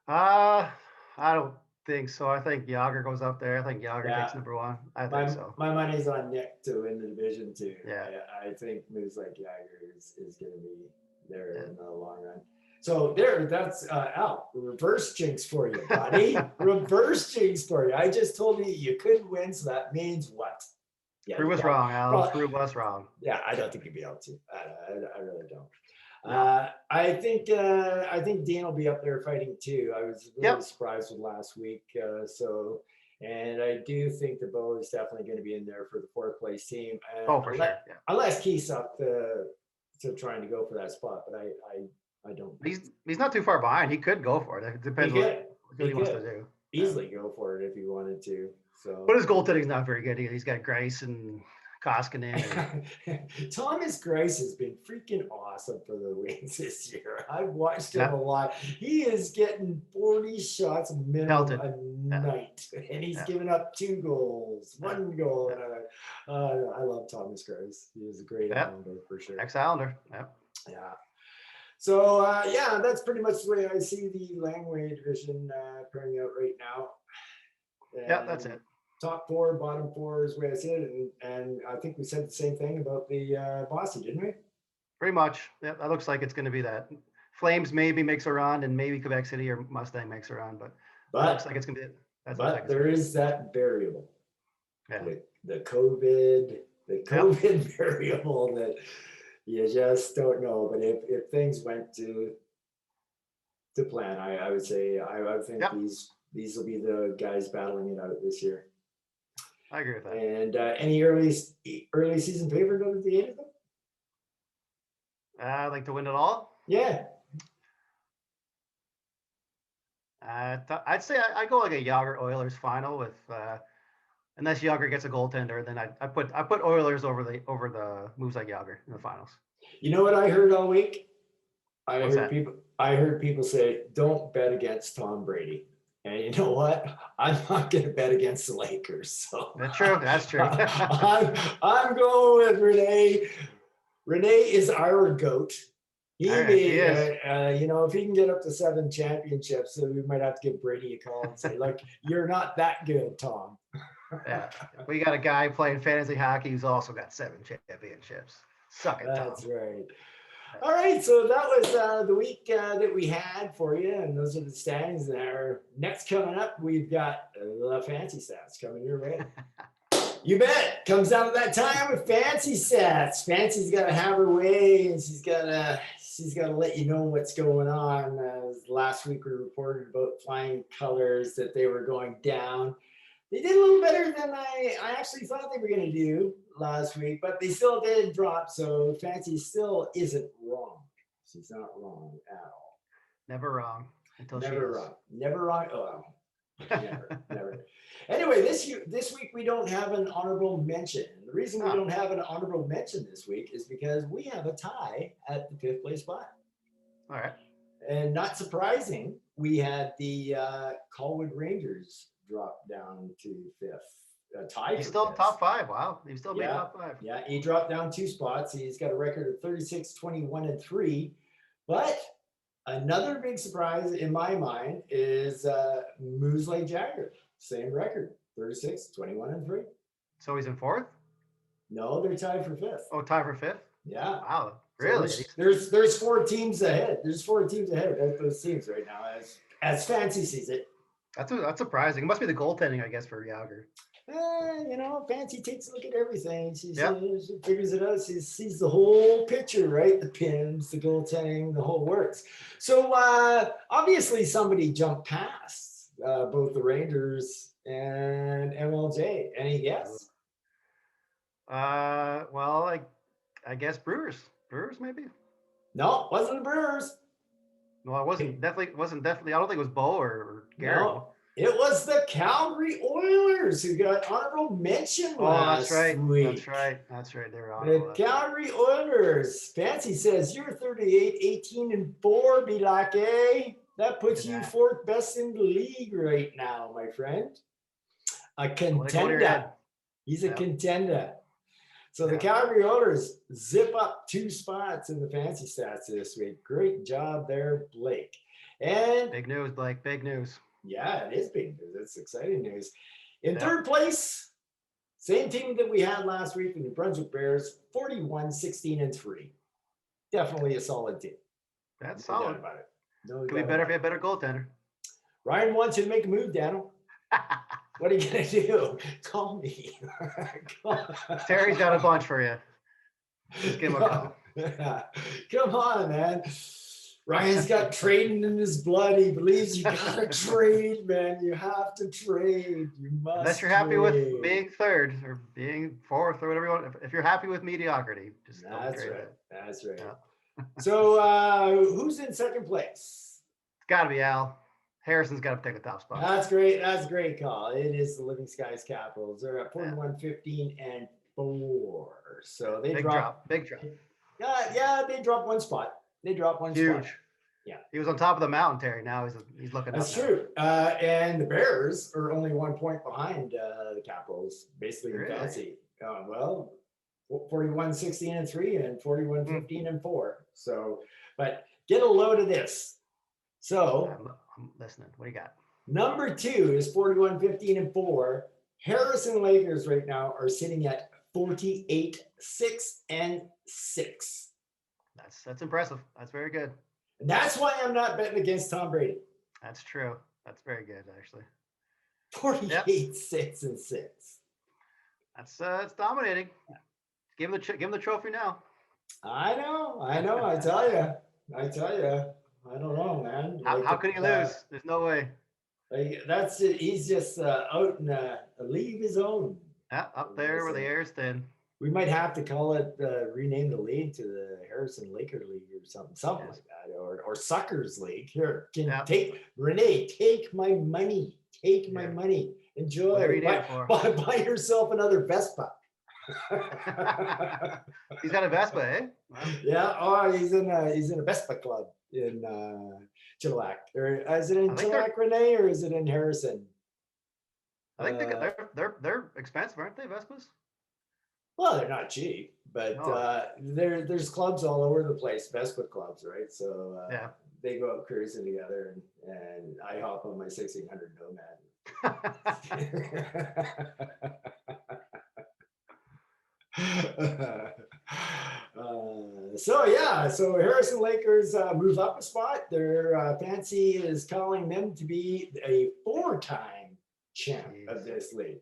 I don't think so. I think Yager goes up there. I think Yager Yeah, takes number one. I think my so. my money's on Nick to win the division too. Yeah. I think moves like Jagger is going to be there Yeah. in the long run. So that's Al, reverse jinx for you, buddy. Reverse jinx for you. I just told you you couldn't win, so that means what? Yeah, Prove us wrong, Al. Prove us wrong. Yeah, I don't think you'd be able to. I really don't. No. I think Dean will be up there fighting too. I was really surprised with last week. And I do think the Bow is definitely going to be in there for the fourth place team. For sure. Yeah. Unless Keith's up to trying to go for that spot, but I don't. He's not too far behind. He could go for it. It depends what he wants to do. Easily go for it if he wanted to. So, but his goaltending's not very good. He's got Grice and Koskinen. Thomas Grice has been freaking awesome for the Wings this year. I've watched him a lot. He is getting 40 shots minimum a night, and he's given up 2 goals, 1 goal. And I love Thomas Grice. He is a great Islander for sure. Ex-Islander. Yeah. So that's pretty much the way I see the Langway division playing out right now. And that's it. Top 4, bottom 4 is the way I see it, and I think we said the same thing about the Bossy, didn't we? Pretty much. Yeah, that looks like it's going to be that. Flames maybe makes a run, and maybe Quebec City or Mustang makes a run, but it looks like it's going to be it. But there is that variable. Yeah. The COVID variable that you just don't know. But if things went to plan, I would say I think these will be the guys battling it out this year. I agree with that. And any early season favorite over the 8 of them? I'd like to win it all. Yeah. I'd say I go like a Yager Oilers final with unless Yager gets a goaltender, then I put Oilers over the moves like Yager in the finals. You know what I heard all week? I heard people say, don't bet against Tom Brady. And you know what? I'm not going to bet against the Lakers. So that's true. That's true. I'm going with Renee. Renee is our GOAT. He is. If he can get up to 7 championships, so we might have to give Brady a call and say, look, you're not that good, Tom. Yeah. We got a guy playing fantasy hockey who's also got 7 championships. Suck it, Tom. That's right. All right, so that was the week that we had for you, and those are the standings. And our next coming up, we've got the Fancy Stats coming your way. You bet. Comes out of that time with Fancy Stats. Fancy's got to have her way, and she's got to let you know what's going on. Last week we reported about Flying Colors, that they were going down. They did a little better than I actually thought they were going to do last week, but they still did drop. So Fancy still isn't wrong. She's not wrong at all. Never wrong until never wrong. Never wrong. Oh, never. Anyway, this week we don't have an honorable mention. The reason we don't have an honorable mention this week is because we have a tie at the 5th place spot. All right. And not surprising, we had the Colwood Rangers drop down to 5th. Tie. He's still top 5. Wow. He's still being top 5. Yeah, he dropped down 2 spots. He's got a record of 36, 21, and 3. But another big surprise in my mind is Moosley Jagger. Same record, 36, 21, and 3. So he's in 4th? No, they're tied for 5th. Oh, tied for 5th? Yeah. Wow. Really? So there's 4 teams ahead. There's 4 teams ahead of those teams right now, as Fancy sees it. That's surprising. It must be the goaltending, I guess, for Yager. Fancy takes a look at everything. She figures it out. She sees the whole picture, right? The pins, the goaltending, the whole works. So obviously somebody jumped past both the Rangers and MLJ. Any guess? Well, I guess Brewers. Brewers, maybe? No, wasn't the Brewers. No, it wasn't. Definitely wasn't. I don't think it was Bo or Garrett. It was the Calgary Oilers who got honorable mention Oh, that's last right. That's week. right. That's right. They were honorable. The That's right. Calgary Oilers. Fancy says you're 38, 18, and 4, Bilake. That puts you Yeah. fourth best in the league right now, my friend. A Don't let it go to your contender. head. He's a Yeah. contender. So the Yeah. Calgary Oilers zip up 2 spots in the fancy stats this week. Great job there, Blake. And Big news, Blake. Big news. yeah, it is big news. It's exciting news. In Yeah. third place, same team that we had last week, the New Brunswick Bears, 41, 16, and 3. Definitely a solid team. That's No doubt solid. about it. No Could be doubt better if about you it. had better goaltender. Ryan wants you to make a move, Daniel. What are you going to do? Call me. Terry's got a bunch for you. Just give him a call. Come on, man. Ryan's got trading in his blood. He believes you gotta trade, man. You have to trade. You must. Unless you're happy with trade. being third or being fourth or whatever you want. If you're happy with mediocrity, just don't That's trade right. it. That's right. Yeah. So who's in second place? It's got to be Al. Harrison's got to take the top spot. That's great. That's a great call. It is the Living Skies Capitals. They're at 41, Yeah. 15, and 4. So they Big dropped. drop. Big drop. Yeah, they dropped one spot. They dropped one Huge. spot. Yeah. He was on top of the mountain, Terry. Now he's looking That's up. That's true. And the Bears are only 1 point behind the Capitals, basically in Really? fancy. Well, 41, 16, and 3 and 41, 15, and 4. So, but get a load of this. So I'm listening. What do you got? Number 2 is 41, 15, and 4. Harrison Lakers right now are sitting at 48, 6, and 6. That's impressive. That's very good. And that's why I'm not betting against Tom Brady. That's true. That's very good, actually. 48, yep. 6, and 6. That's dominating. Give him the trophy now. I know. I tell you. I don't know, man. How could he lose? There's no way. That's it. He's just out in a league of his own. Yeah, up there where the air's thin. We might have to call it, rename the league to the Harrison Laker League or something like that, or Suckers League. Here, take Renee, take my money, my money, enjoy. Buy yourself another Vespa. He's got a Vespa, eh? Wow. Yeah. Oh, he's in a Vespa club in Chilliwack. Or is it in Chilliwack, Renee, or is it in Harrison? I think they're expensive, aren't they, Vespas? Well, they're not cheap, but there's clubs all over the place, Vespa clubs, right? So they go out cruising together, and I hop on my 1600 Nomad. So Harrison Lakers move up a spot. Their fancy is calling them to be a 4-time champ of this league.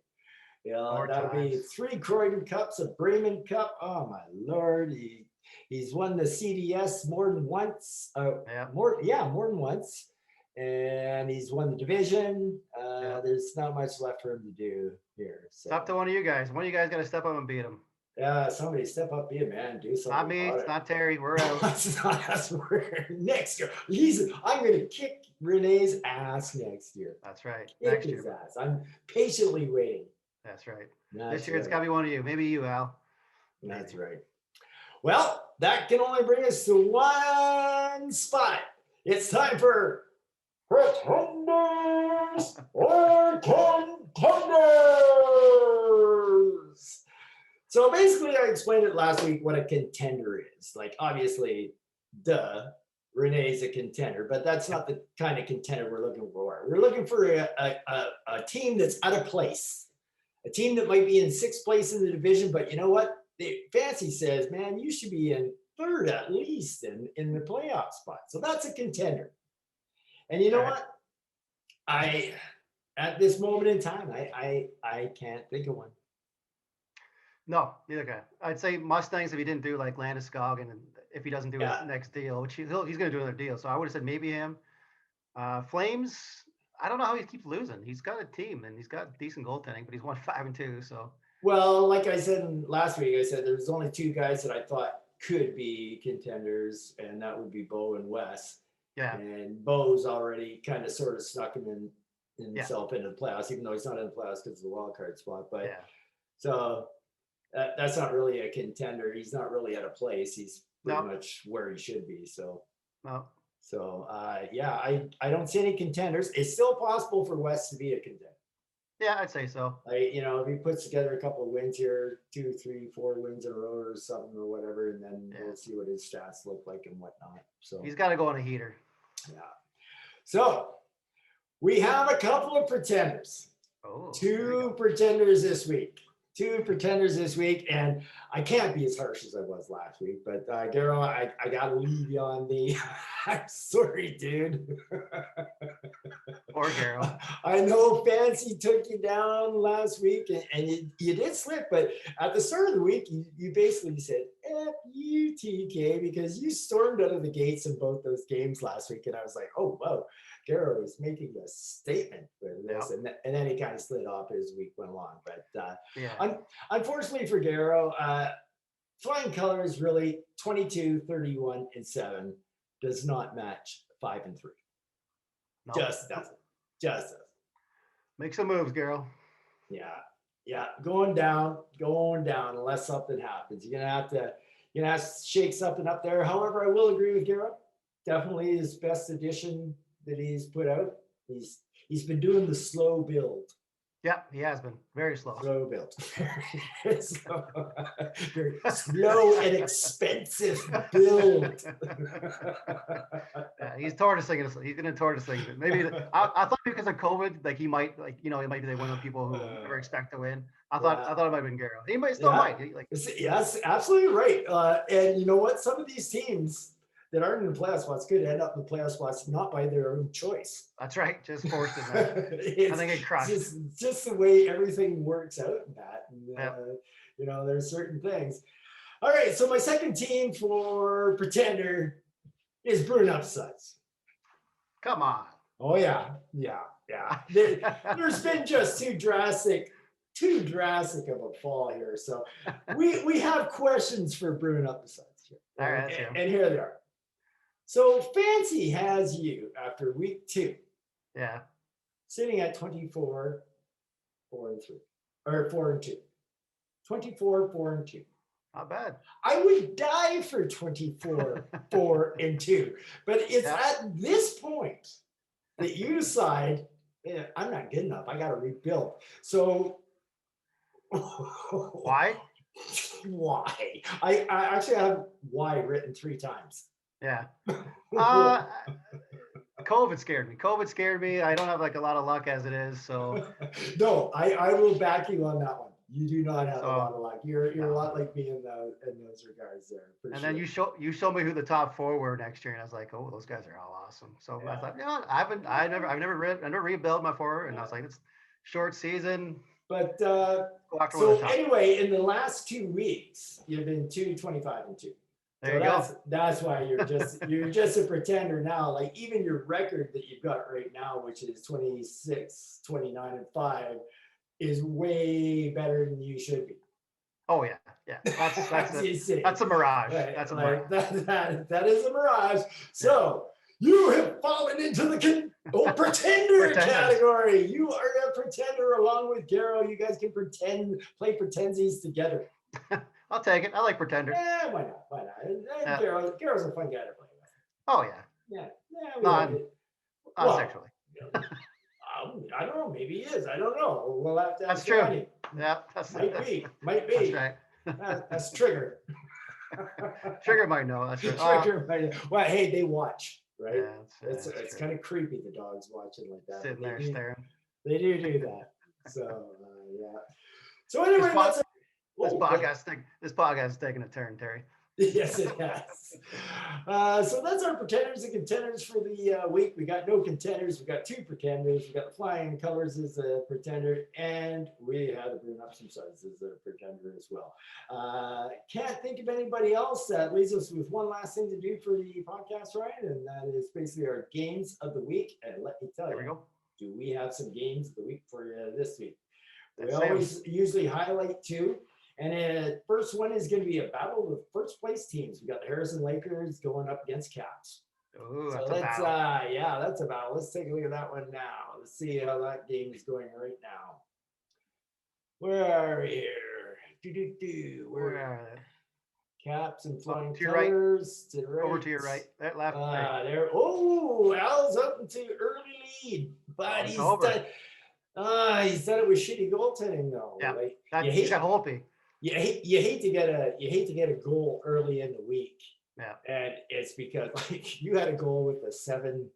That'll be 3 Croydon Cups, a Bremen Cup. Oh my Lord, he's won the CDS more than once. More than once, and he's won the division. There's not much left for him to do here. So. It's up to one of you guys. One of you guys got to step up and beat him. Yeah, somebody step up, be a man, do something. Not me. It's not Terry. We're out. It's not us. We're next year. I'm going to kick Renee's ass next year. That's right. Next year. Ass. I'm patiently waiting. That's right. This year it's got to be one of you. Maybe you, Al. That's right. Well, that can only bring us to one spot. It's time for Pretenders or Contenders. So basically, I explained it last week what a contender is. Like, obviously, Renee's a contender, but that's not the kind of contender we're looking for. We're looking for a team that's out of place. A team that might be in 6th place in the division, but you know what? Fancy says, man, you should be in 3rd at least in the playoff spot. So that's a contender. And you know what? At this moment in time, I can't think of one. No, neither can. I'd say Mustangs if he didn't do like Landeskog, and if he doesn't do his next deal, which he's going to do another deal. So I would have said maybe him. Flames, I don't know how he keeps losing. He's got a team and he's got decent goaltending, but he's won 5-2. So well, like I said last week, I said there's only 2 guys that I thought could be contenders, and that would be Bo and Wes. Yeah. And Bo's already kind of sort of snuck him himself into the playoffs, even though he's not in the playoffs because of the wild card spot. But Yeah. so that's not really a contender. He's not really at a place. He's pretty much where he should be. So No. So yeah, I don't see any contenders. It's still possible for West to be a contender. Yeah, I'd say so. If he puts together a couple of wins here, 2, 3, 4 wins in a row or something or whatever, and then we'll see what his stats look like and whatnot. So he's got to go on a heater. Yeah. So we have a couple of pretenders. Two pretenders this week. And I can't be as harsh as I was last week, but Garo, I gotta leave you on the I'm sorry, dude. Poor Garo. I know Fancy took you down last week and you did slip, but at the start of the week, you basically said, F you, TK, because you stormed out of the gates in both those games last week. And I was like, oh, wow, Garo was making a statement with this. And then he kind of slid off as week went along. But unfortunately for Garo, flying colors really 22, 31, and 7 does not match 5 and 3. Nope. Just doesn't. Make some moves, Garo. Yeah. Going down unless something happens. You're gonna have to shake something up there. However, I will agree with Garo. Definitely his best addition that he's put out. He's been doing the slow build. Yeah, he has been very slow. Slow build. Very slow and expensive build. Yeah, he's tortoising it. He's going to tortoising it. Maybe I thought because of COVID, like he might, he might be one of the people who never expect to win. I thought it might have been Garo. He might still might. Yes, absolutely right. And you know what? Some of these teams that aren't in the playoff spots could end up in the playoff spots not by their own choice. That's right. Just forced it. I think it crushed. Just the way everything works out in that. And, there's certain things. All right. So my second team for pretender is Bruin Up Suds. Come on. Oh, yeah. There's been just too drastic of a fall here. So we have questions for Bruin Up Suds here. All right. And here they are. So Fancy has you after week 2. Yeah. Sitting at 24, 4 and 3. Or 4 and 2. 24, 4 and 2. Not bad. I would die for 24, 4 and 2. But it's at this point that you decide, I'm not good enough. I got to rebuild. So why? Why? I actually have why written 3 times. Yeah. COVID scared me. I don't have a lot of luck as it is. So no, I will back you on that one. You do not have a lot of luck. You're a lot like me in those regards there. And then you showed me who the top 4 were next year, and I was like, oh, those guys are all awesome. So I thought, I've never rebuilt my forward, and I was like, it's short season. But so anyway, in the last 2 weeks, you've been 2, 25 and 2. There you go. That's why you're just a pretender now. Like even your record that you've got right now, which is 26, 29 and 5, is way better than you should be. Oh yeah. That's a mirage. Right. That's a mirage. That is a mirage. So you have fallen into the pretender category. You are a pretender along with Garo. You guys can play pretensies together. I'll take it. I like pretender. Yeah, why not? Garo's a fun guy to play with. Oh yeah. Yeah. Sexually. I don't know. Maybe he is. I don't know. We'll have to ask. That's true. Johnny. Yeah. Might be. That's right. That's Trigger. Trigger might know. That's true. Trigger might know. Well, hey, they watch, right? Yeah, it's kind of creepy. The dogs watching like that. Sitting there staring. They do that. So yeah. So anyway, this podcast is taking a turn, Terry. Yes, it has. So that's our pretenders and contenders for the week. We got no contenders. We got 2 pretenders. We got the Flying Colors as a pretender, and we had the Bruin Up Some Suds as a pretender as well. Can't think of anybody else. That leaves us with one last thing to do for the podcast, Ryan, and that is basically our games of the week. And let me tell you, do we have some games of the week for you this week? We always usually highlight 2. And first one is going to be a battle of first place teams. We got the Harrison Lakers going up against Caps. Ooh, so that's a battle. That's a battle. Let's take a look at that one now. Let's see how that game is going right now. Where are we here? Where We're are they? Caps and flying to your right. colors to the right. Over to your right. That left. Right. There. Oh, Al's up into early lead, but It's over. he's done it with shitty goaltending though. Yeah, Like, he's got Holtby. You hate to get a goal early in the week. Yeah. And it's because like you had a goal with a 7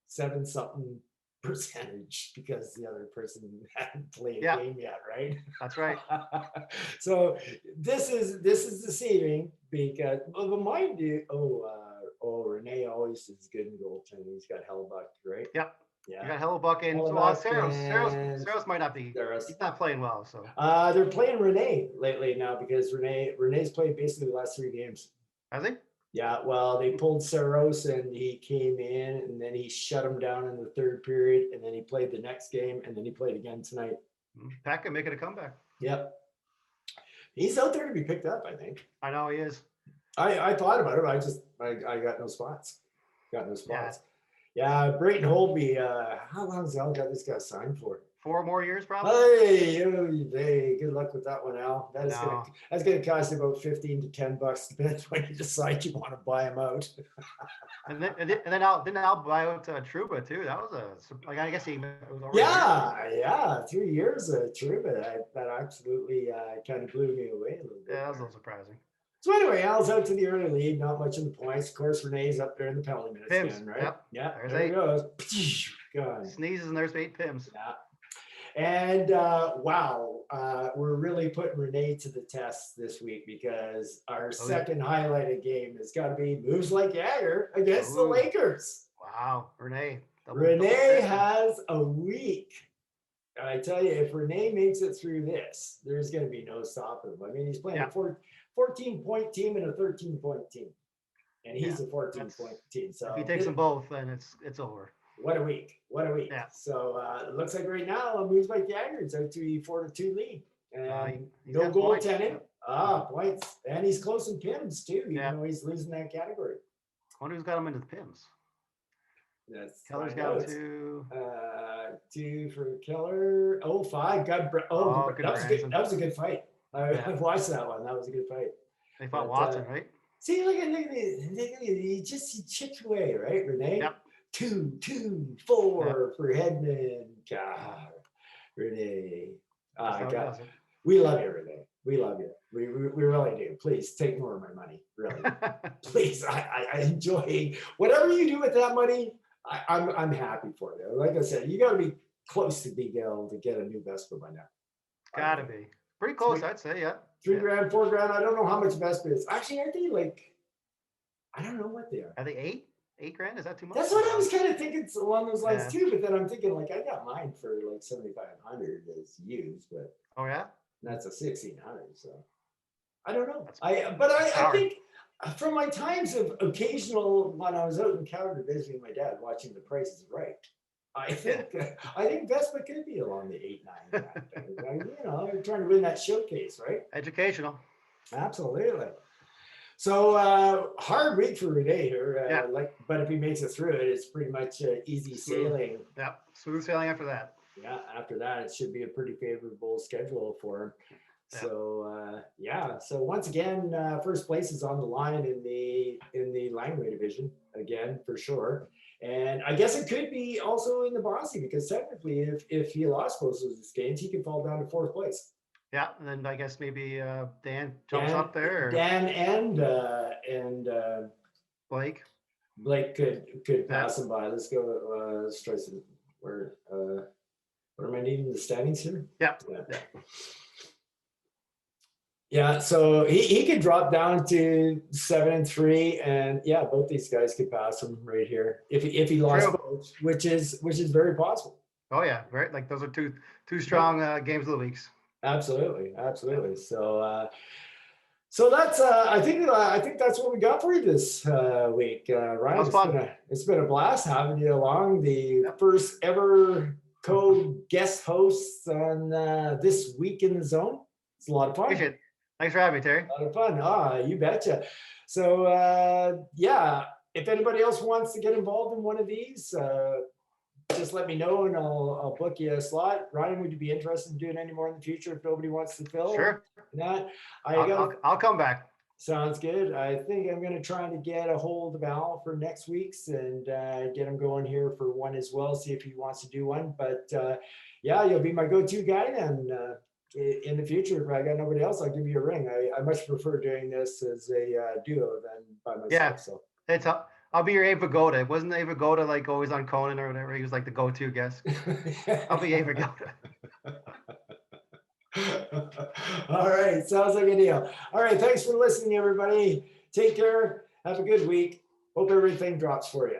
something percentage because the other person hadn't played a game yet, right? That's right. So this is deceiving because mind you, Renee always is good in goaltending. He's got Hellbuck, right? Yep. Yeah. You got Hellbuck and Saros might not be. He's not playing well. So they're playing Renee lately now because Renee's played basically the last 3 games. Has he? Yeah, well, they pulled Saros and he came in and then he shut him down in the 3rd period and then he played the next game and then he played again tonight. Pack making a comeback. Yep. He's out there to be picked up, I think. I know he is. I thought about it. I got no spots. Yeah, Brayton Holtby, how long has Al got this guy signed for? 4 more years, probably. Hey, good luck with that one, Al. That's gonna cost you about $15 to $10, depending when you decide you want to buy him out. and then Al buy out Trouba too. That was I guess he was already. Yeah, 3 years of Trouba. That absolutely kind of blew me away a little bit. Yeah, that was a little surprising. So anyway, Al's out to the early lead, not much in the points. Of course, Renee's up there in the penalty minutes again, right? Yep. Yeah, there's there 8. he goes. Gone. Sneezes and there's 8 Pims. Yeah. And wow, we're really putting Renee to the test this week because our second highlighted game has got to be moves like Jagger against the Lakers. Wow, Renee. Renee has a week. And I tell you, if Renee makes it through this, there's going to be no stopping him. I mean, he's playing a 14-point team and a 13-point team. And he's a 14-point team. So if he takes them both, then it's over. What a week. Yeah. So it looks like right now, moves like Jagger is out to a 4-2 lead. And no goaltending. Points. And he's close in Pims too, even though he's losing that category. I wonder who's got him into the Pims. Keller's got 2. 2 for Keller. 5. That was a good fight. I've watched that one. That was a good fight. They fought Watson, right? See, look at he chipped away, right, Renee? Yep. 2, 4 for Hedman. God, Renee. God. We love you, Renee. We love you. We really do. Please take more of my money. Really. Please. I enjoy whatever you do with that money. I'm happy for you. Like I said, you got to be close to being able to get a new Vespa by now. Gotta be. Pretty close, I'd say, yeah. $3,000, $4,000. I don't know how much Vespa is. Actually, aren't they like, I don't know what they are. Are they 8? $8,000? Is that too much? That's what I was kind of thinking along those lines too. But then I'm thinking like I got mine for like $7,500 as used, but that's a 1,600. So I don't know. I think from my times of occasional when I was out in Calgary visiting my dad, watching The Price is Right, I think Vespa could be along the 8-9. Trying to win that showcase, right? Educational. Absolutely. So hard week for Renee here. But if he makes it through it, it's pretty much easy sailing. Yep, smooth sailing after that. Yeah, after that, it should be a pretty favorable schedule for him. Yep. So so once again, first place is on the line in the Langley division again for sure. And I guess it could be also in the Bossy because technically, if he lost both of his games, he could fall down to 4th place. Yeah, and then I guess maybe Dan jumps up there. Dan and Blake could pass him by. Let's go. Let's try some. What am I needing? The standings here. Yeah, so he could drop down to 7-3, and both these guys could pass him right here if he lost both, which is very possible. Oh yeah, right. Like those are two strong games of the weeks. Absolutely. So that's I think that's what we got for you this week, Ryan. It's been a blast having you along, the first ever co-guest hosts on This Week in the Zone. It's a lot of fun. Appreciate it. Thanks for having me, Terry. A lot of fun. You betcha. So if anybody else wants to get involved in one of these, just let me know and I'll book you a slot. Ryan, would you be interested in doing any more in the future if nobody wants to fill? Sure. That I I'll, got. I'll come back. Sounds good. I think I'm going to try to get a hold of Al for next week's and get him going here for one as well. See if he wants to do one. But yeah, you'll be my go-to guy then. In the future, if I got nobody else, I'll give you a ring. I much prefer doing this as a duo than by myself. Yeah, so it's I'll be your Abe Vigoda. Wasn't Abe Vigoda like always on Conan or whatever? He was like the go-to guest. I'll be Abe Vigoda. All right, sounds like a deal. All right, thanks for listening, everybody. Take care. Have a good week. Hope everything drops for you.